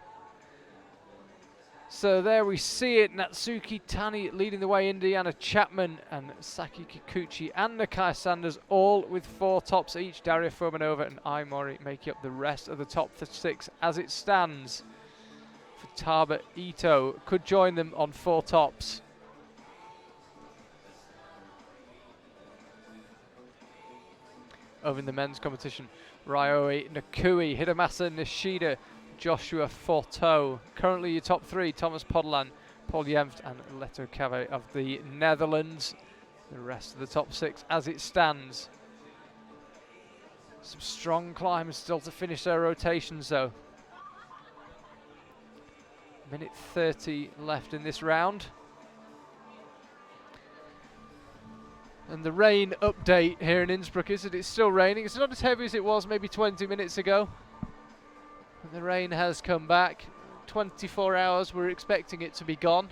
Speaker 1: So there we see it. Natsuki Tani leading the way. Indiana Chapman and Saki Kikuchi and Nakai Sanders all with 4 tops each. Daria Fomanova and Ai Mori making up the rest of the top 6 as it stands. Futaba Ito could join them on 4 tops. Over in the men's competition, Ryoi Nakui, Hidemasa Nishida, Joshua Forteau. Currently your top 3, Thomas Podlan, Paul Jemft and Leto Cave of the Netherlands. The rest of the top 6 as it stands. Some strong climbers still to finish their rotations though. Minute 30 left in this round. And the rain update here in Innsbruck is that it's still raining. It's not as heavy as it was maybe 20 minutes ago. And the rain has come back. 24 hours, we're expecting it to be gone.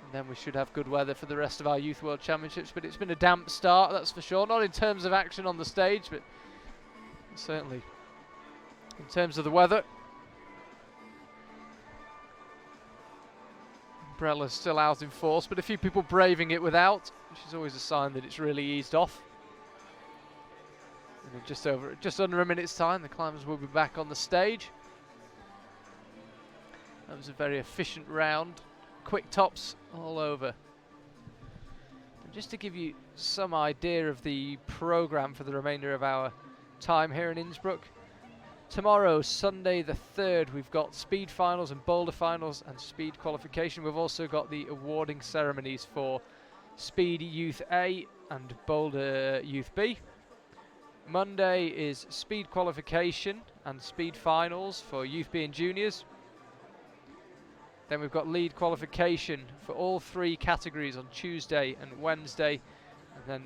Speaker 1: And then we should have good weather for the rest of our Youth World Championships. But it's been a damp start, that's for sure. Not in terms of action on the stage, but certainly in terms of the weather. Umbrella's still out in force, but a few people braving it without, which is always a sign that it's really eased off. And in just under a minute's time, the climbers will be back on the stage. That was a very efficient round. Quick tops all over. And just to give you some idea of the programme for the remainder of our time here in Innsbruck, tomorrow, Sunday the 3rd, we've got speed finals and boulder finals and speed qualification. We've also got the awarding ceremonies for Speed Youth A and Boulder Youth B. Monday is speed qualification and speed finals for Youth B and juniors. Then we've got lead qualification for all 3 categories on Tuesday and Wednesday. And then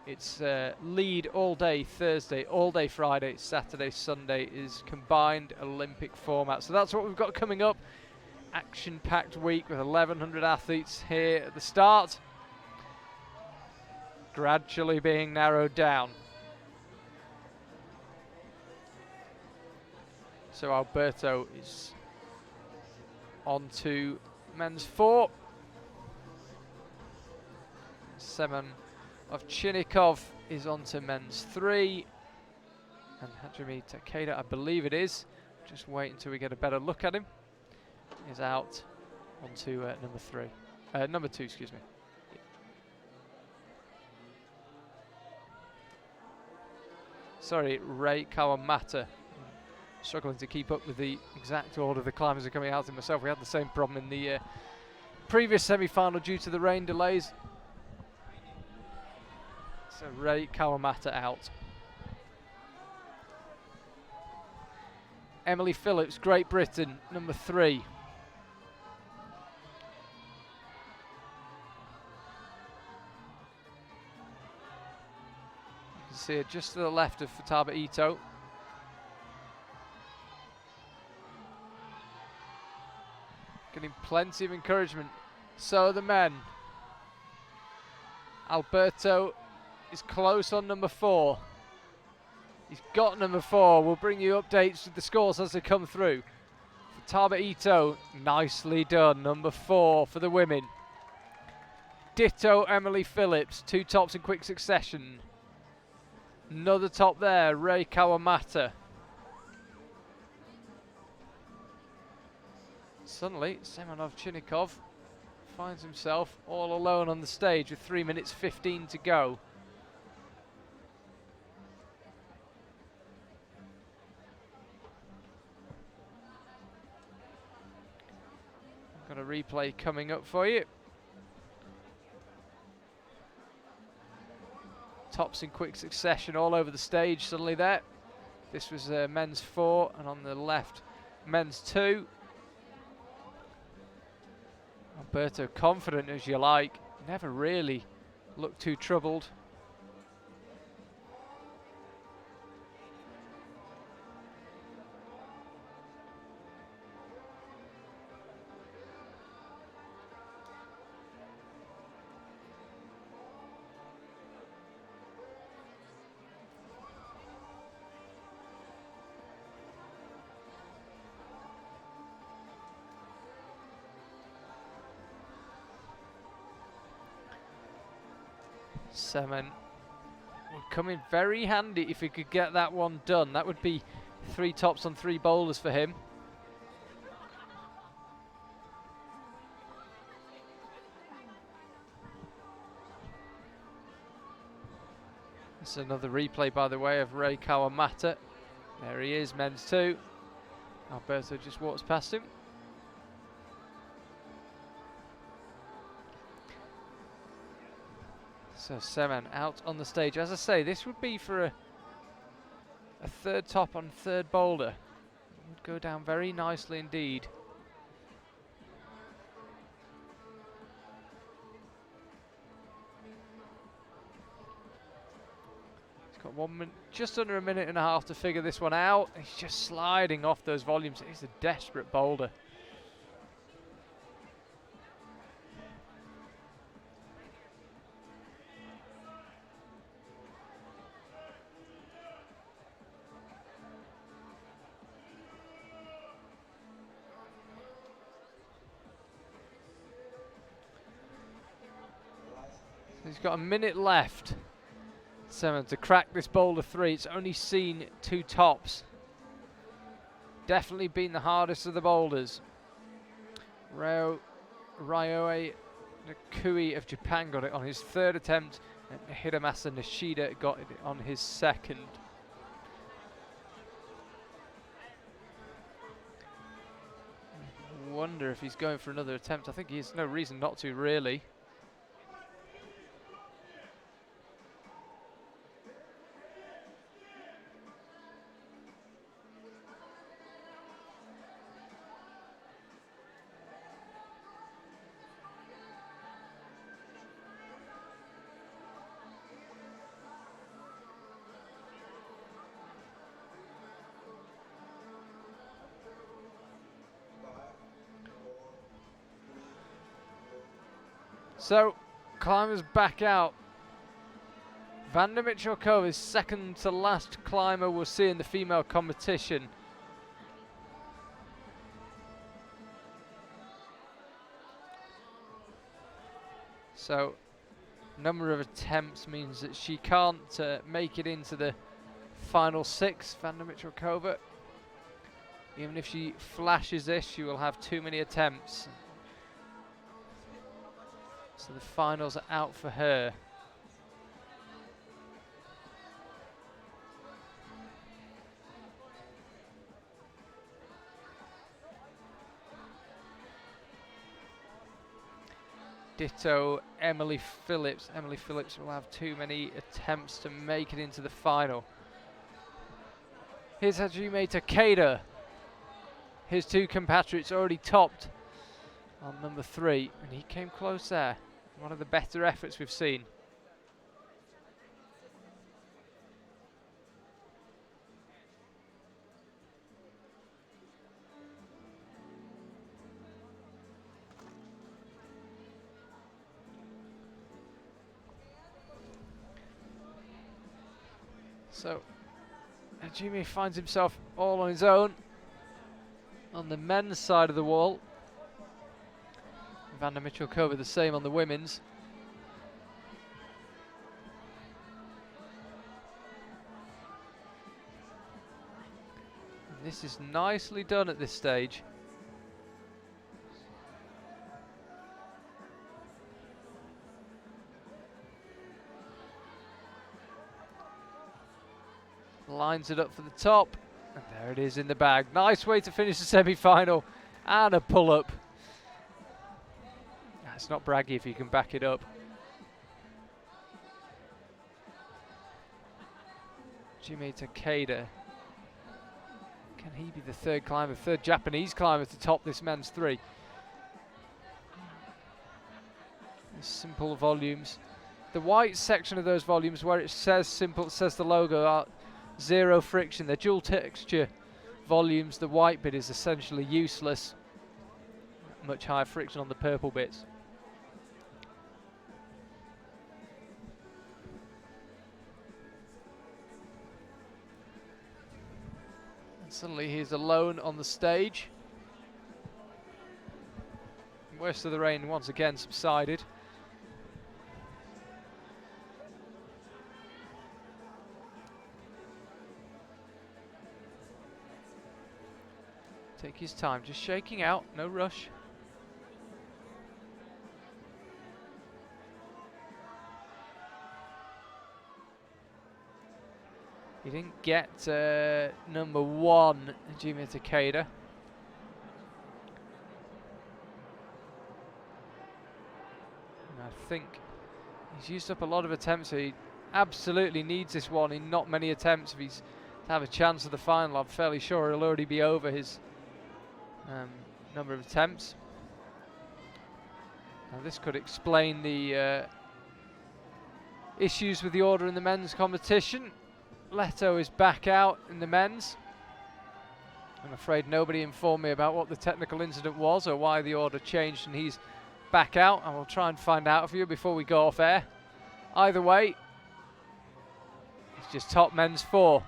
Speaker 1: it's lead all day Thursday, all day Friday, Saturday, Sunday is combined Olympic format. So that's what we've got coming up. Action-packed week with 1,100 athletes here at the start. Gradually being narrowed down. So Alberto is on to men's 4. Semen Ovchinnikov is on to men's 3. And Hajime Takeda, I believe it is, just wait until we get a better look at him, is out onto number 2, excuse me. Sorry, Ray Kawamata. Struggling to keep up with the exact order the climbers are coming out in myself. We had the same problem in the previous semi-final due to the rain delays. So Ray Kawamata out. Emily Phillips, Great Britain, number 3. You can see her just to the left of Futaba Ito. Getting plenty of encouragement. So the men. Alberto is close on number 4. He's got number 4. We'll bring you updates with the scores as they come through. Futaba Ito, nicely done. Number 4 for the women. Ditto Emily Phillips, 2 tops in quick succession. Another top there, Ray Kawamata. Suddenly, Semen Ovchinnikov finds himself all alone on the stage with 3 minutes 15 to go. Got a replay coming up for you. Tops in quick succession all over the stage suddenly there. This was men's 4, and on the left, men's 2. Alberto confident as you like, never really looked too troubled. Semen would come in very handy if he could get that one done. That would be 3 tops on 3 boulders for him. It's another replay, by the way, of Ray Kawamata. There he is, men's 2. Alberto just walks past him. So Semen out on the stage. As I say, this would be for a 3rd top on 3rd boulder. It would go down very nicely indeed. He's got 1 minute, just under a minute and a half to figure this one out. He's just sliding off those volumes. He's a desperate boulder. He's got a minute left. Semen to crack this boulder 3. It's only seen 2 tops. Definitely been the hardest of the boulders. Ryohei Nakui of Japan got it on his 3rd attempt, and Hidemasa Nishida got it on his 2nd. Wonder if he's going for another attempt. I think he has no reason not to, really. So, climbers back out. Vanda Michałkowa is 2nd to last climber we'll see in the female competition. So, number of attempts means that she can't make it into the final 6, Vanda Michałkowa. Even if she flashes this, she will have too many attempts. So the finals are out for her. Ditto Emily Phillips. Emily Phillips will have too many attempts to make it into the final. Here's Hajime Takeda. His 2 compatriots already topped on number 3, and he came close there. One of the better efforts we've seen. So, Hajime finds himself all on his own on the men's side of the wall. Vanda Michałkowa the same on the women's. And this is nicely done at this stage. Lines it up for the top, and there it is in the bag. Nice way to finish the semi-final, and a pull-up. It's not braggy if you can back it up. Hajime Takeda. Can he be the 3rd climber, 3rd Japanese climber to top this men's 3? Simple volumes. The white section of those volumes where it says simple, it says the logo, are 0 friction. They're dual texture volumes. The white bit is essentially useless. Much higher friction on the purple bits. Suddenly he's alone on the stage. Worst of the rain once again subsided. Take his time, just shaking out, no rush. He didn't get number 1, Jimmy Takeda. I think he's used up a lot of attempts, so he absolutely needs this one in not many attempts if he's to have a chance of the final. I'm fairly sure he'll already be over his number of attempts. Now this could explain the issues with the order in the men's competition. Leto is back out in the men's. I'm afraid nobody informed me about what the technical incident was or why the order changed and he's back out. I will try and find out for you before we go off air. Either way, it's just top men's 4.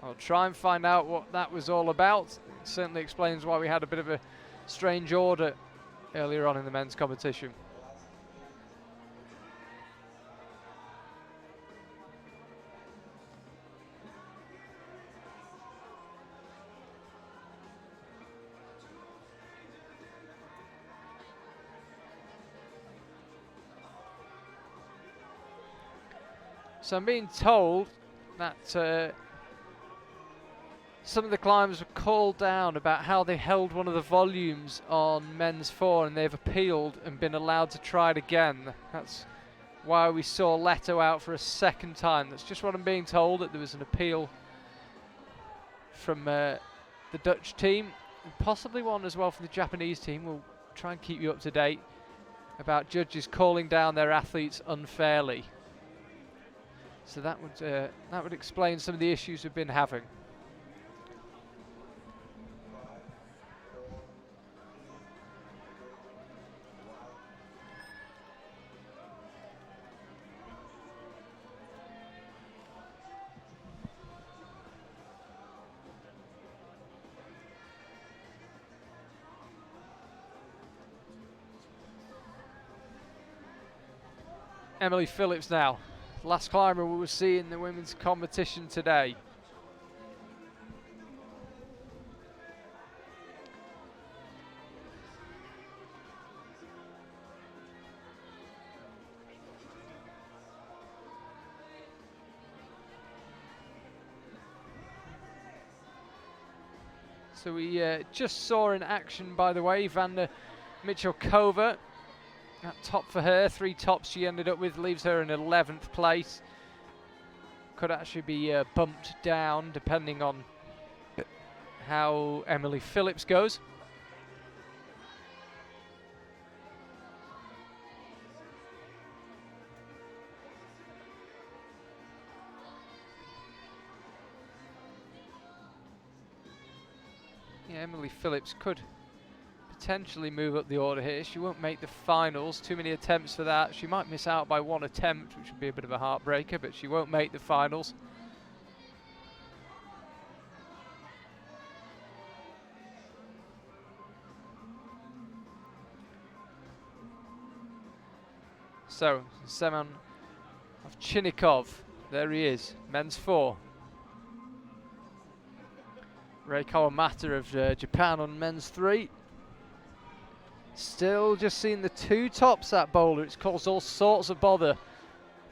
Speaker 1: I'll try and find out what that was all about. It certainly explains why we had a bit of a strange order earlier on in the men's competition. So I'm being told that some of the climbers were called down about how they held one of the volumes on men's 4 and they've appealed and been allowed to try it again. That's why we saw Leto out for a second time. That's just what I'm being told, that there was an appeal from the Dutch team, and possibly one as well from the Japanese team. We'll try and keep you up to date about judges calling down their athletes unfairly. So that would explain some of the issues we've been having. Emily Phillips now. Last climber we will see in the women's competition today. So we just saw in action, by the way, Vanda Michalkova. That top for her, 3 tops she ended up with, leaves her in 11th place. Could actually be bumped down depending on how Emily Phillips goes. Yeah, Emily Phillips could potentially move up the order here. She won't make the finals. Too many attempts for that. She might miss out by 1 attempt, which would be a bit of a heartbreaker, but she won't make the finals. So, Semen Ovchinnikov, there he is, men's 4. Rei Kawamata of Japan on men's 3. Still just seeing the 2 tops that boulder. It's caused all sorts of bother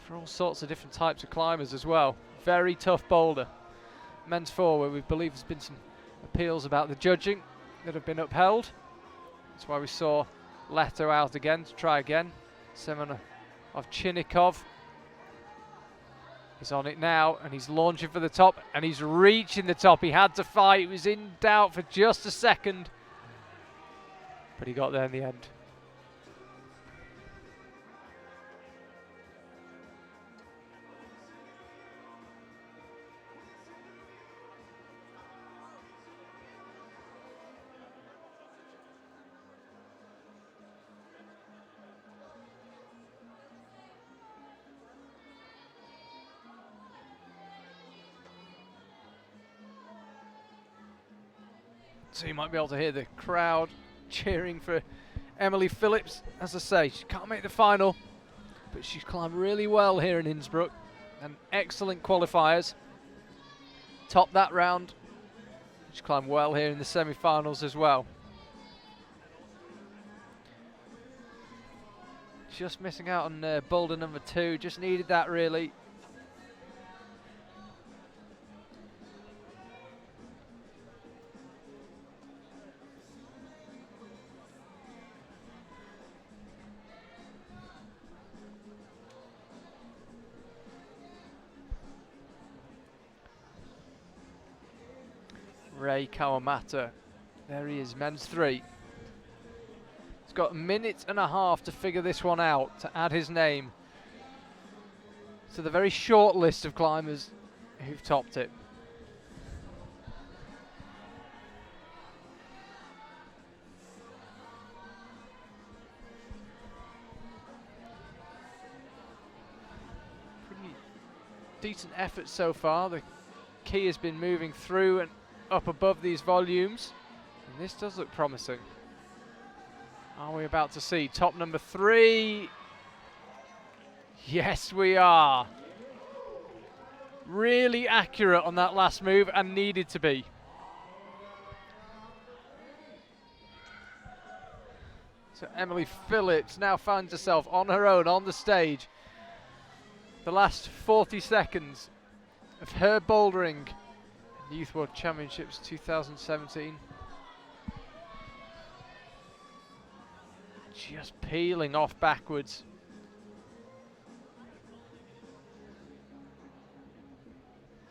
Speaker 1: for all sorts of different types of climbers as well. Very tough boulder. Men's 4, where we believe there's been some appeals about the judging that have been upheld. That's why we saw Leto out again to try again. Semen Ovchinnikov is on it now, and he's launching for the top, and he's reaching the top. He had to fight. He was in doubt for just a second, but he got there in the end. So you might be able to hear the crowd cheering for Emily Phillips. As I say, she can't make the final, but she's climbed really well here in Innsbruck, and excellent qualifiers. top that round. She climbed well here in the semi-finals as well. Just missing out on boulder number 2, just needed that really. Ray Kawamata, there he is, men's 3. He's got a minute and a half to figure this one out, to add his name to the very short list of climbers who've topped it. Pretty decent effort so far. The key has been moving through and up above these volumes, and this does look promising. Are we about to see top number 3? Yes, we are. Really accurate on that last move, and needed to be. So Emily Phillips now finds herself on her own on the stage. The last 40 seconds of her bouldering Youth World Championships 2017. Just peeling off backwards.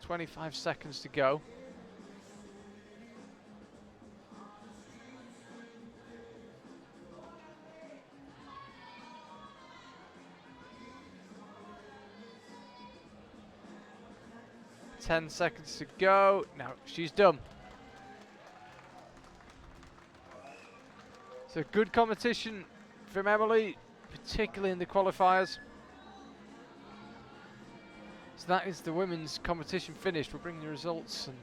Speaker 1: "25 seconds to go. "10 seconds to go." Now she's done. So good competition from Emily, particularly in the qualifiers. So that is the women's competition finished. We'll bring the results and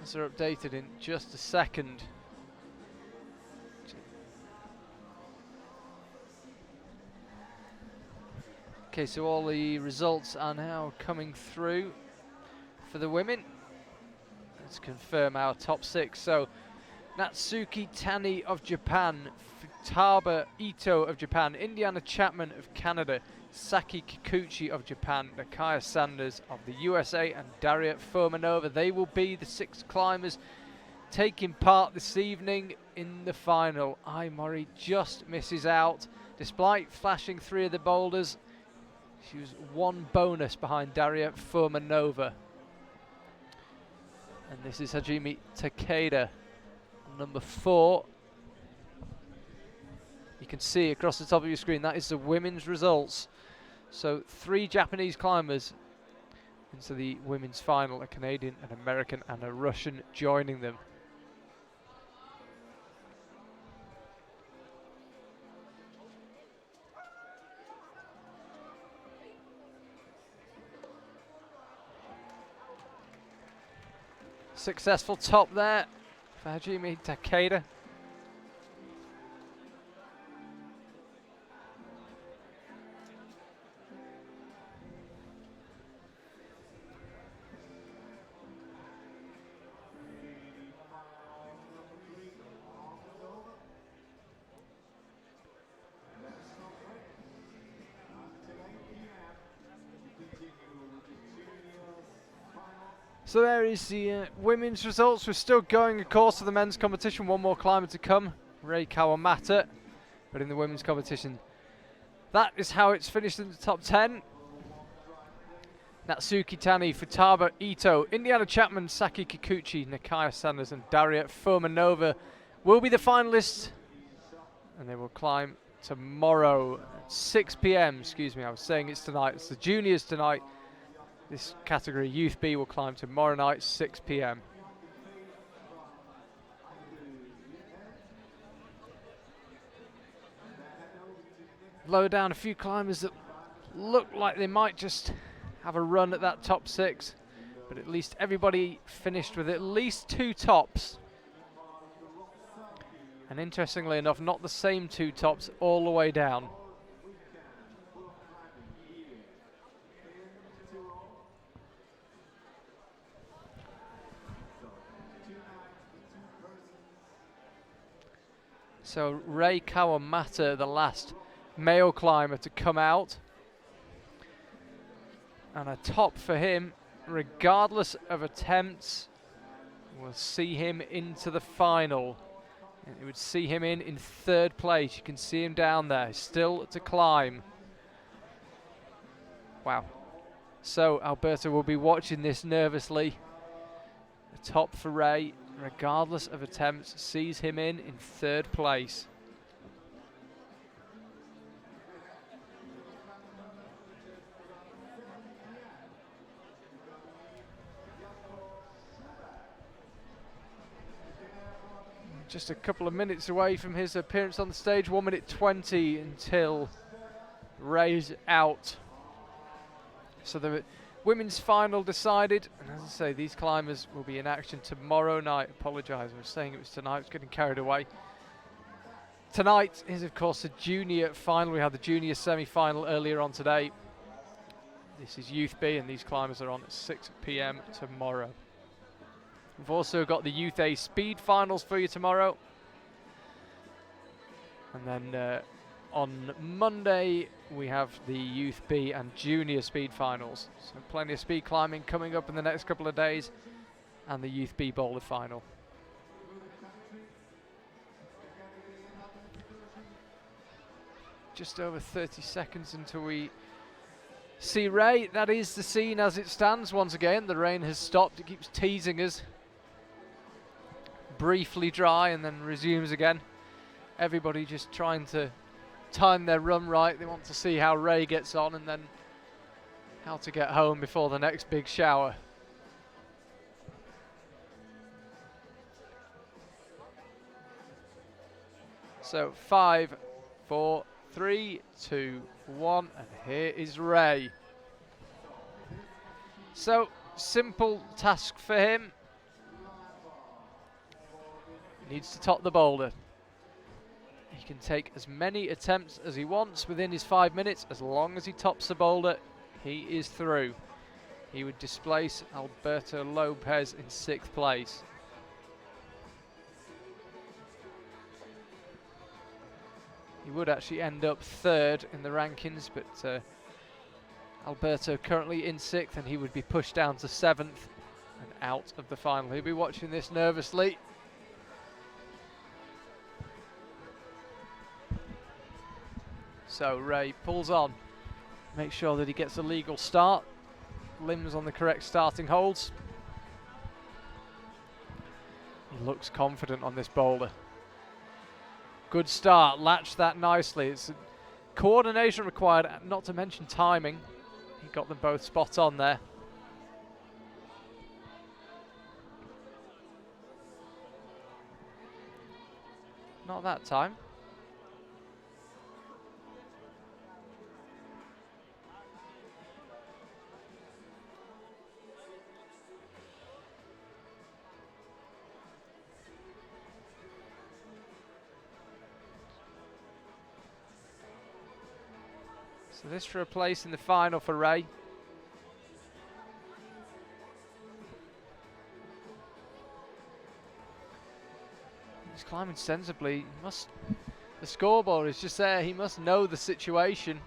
Speaker 1: as they're updated in just a second. Okay, so all the results are now coming through for the women. Let's confirm our top 6. So Natsuki Tani of Japan, Futaba Ito of Japan, Indiana Chapman of Canada, Saki Kikuchi of Japan, Nakaya Sanders of the USA, and Daria Furmanova. They will be the 6 climbers taking part this evening in the final. Ai Mori just misses out. Despite flashing 3 of the boulders, she was 1 bonus behind Daria Furmanova. And this is Hajime Takeda, number 4. You can see across the top of your screen, that is the women's results. So 3 Japanese climbers into the women's final, a Canadian, an American and a Russian joining them. Successful top there for Hajime Takeda. So there is the women's results. We're still going, of course, to the men's competition. 1 more climber to come, Ray Kawamata. But in the women's competition, that is how it's finished in the top 10. Natsuki Tani, Futaba Ito, Indiana Chapman, Saki Kikuchi, Nakaya Sanders and Daria Furmanova will be the finalists. And they will climb tomorrow at 6 p.m. Excuse me, I was saying it's tonight. It's the juniors tonight. This category, Youth B, will climb tomorrow night, 6 p.m. Lower down, a few climbers that look like they might just have a run at that top 6, but at least everybody finished with at least 2 tops. And interestingly enough, not the same 2 tops all the way down. So Ray Kawamata, the last male climber to come out. And a top for him, regardless of attempts, will see him into the final. And it would see him in third place. You can see him down there, still to climb. Wow. So Alberto will be watching this nervously. The top for Ray, regardless of attempts, sees him in third place. Just a couple of minutes away from his appearance on the stage, 1 minute 20 until Ray's out. So the women's final decided, and as I say, these climbers will be in action tomorrow night. Apologise, I was saying it was tonight, I was getting carried away. Tonight is of course the junior final. We had the junior semi-final earlier on today. This is Youth B, and these climbers are on at 6 p.m. tomorrow. We've also got the Youth A Speed Finals for you tomorrow. And then on Monday, we have the Youth B and Junior Speed Finals. So plenty of speed climbing coming up in the next couple of days. And the Youth B Boulder Final. Just over 30 seconds until we see Ray. That is the scene as it stands once again. The rain has stopped. It keeps teasing us. Briefly dry and then resumes again. Everybody just trying to time their run right. They want to see how Ray gets on and then how to get home before the next big shower. So 5, 4, 3, 2, 1, and here is Ray. So simple task for him. Needs to top the boulder. He can take as many attempts as he wants within his 5 minutes. As long as he tops the boulder, he is through. He would displace Alberto Lopez in 6th place. He would actually end up 3rd in the rankings, but Alberto currently in 6th, and he would be pushed down to 7th and out of the final. He'll be watching this nervously. So Ray pulls on, makes sure that he gets a legal start, limbs on the correct starting holds. He looks confident on this boulder. Good start, latched that nicely. It's coordination required, not to mention timing. He got them both spot on there. Not that time. So this for a place in the final for Ray. He's climbing sensibly. He must. The scoreboard is just there. He must know the situation.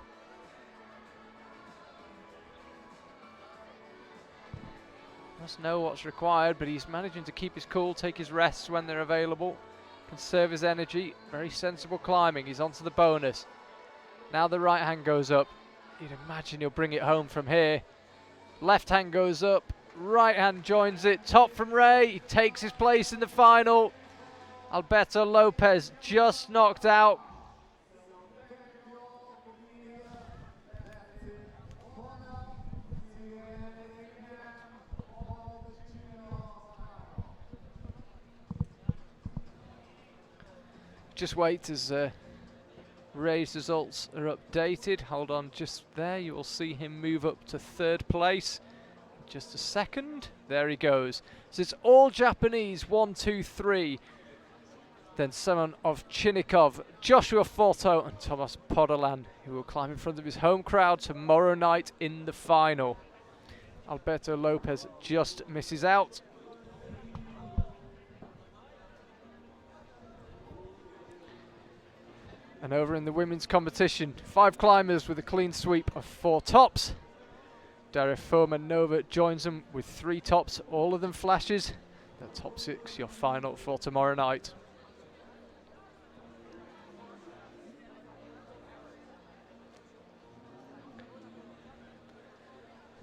Speaker 1: Must know what's required, but he's managing to keep his cool, take his rests when they're available, conserve his energy. Very sensible climbing. He's onto the bonus. Now the right hand goes up. You'd imagine he'll bring it home from here. Left hand goes up. Right hand joins it. Top from Ray. He takes his place in the final. Alberto Lopez just knocked out. Just wait as Ray's results are updated. Hold on just there. You will see him move up to 3rd place. Just a second. There he goes. So it's all Japanese. 1, 2, 3. Then Semyon Ovchinnikov, Joshua Forto and Thomas Podolan, who will climb in front of his home crowd tomorrow night in the final. Alberto Lopez just misses out. And over in the women's competition, 5 climbers with a clean sweep of 4 tops. Daria Nova joins them with 3 tops, all of them flashes. The top 6, your final for tomorrow night.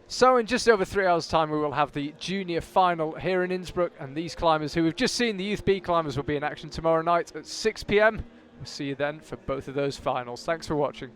Speaker 1: So in just over 3 hours time we will have the junior final here in Innsbruck, and these climbers who we've just seen, the Youth B climbers, will be in action tomorrow night at 6 PM. We'll see you then for both of those finals. Thanks for watching.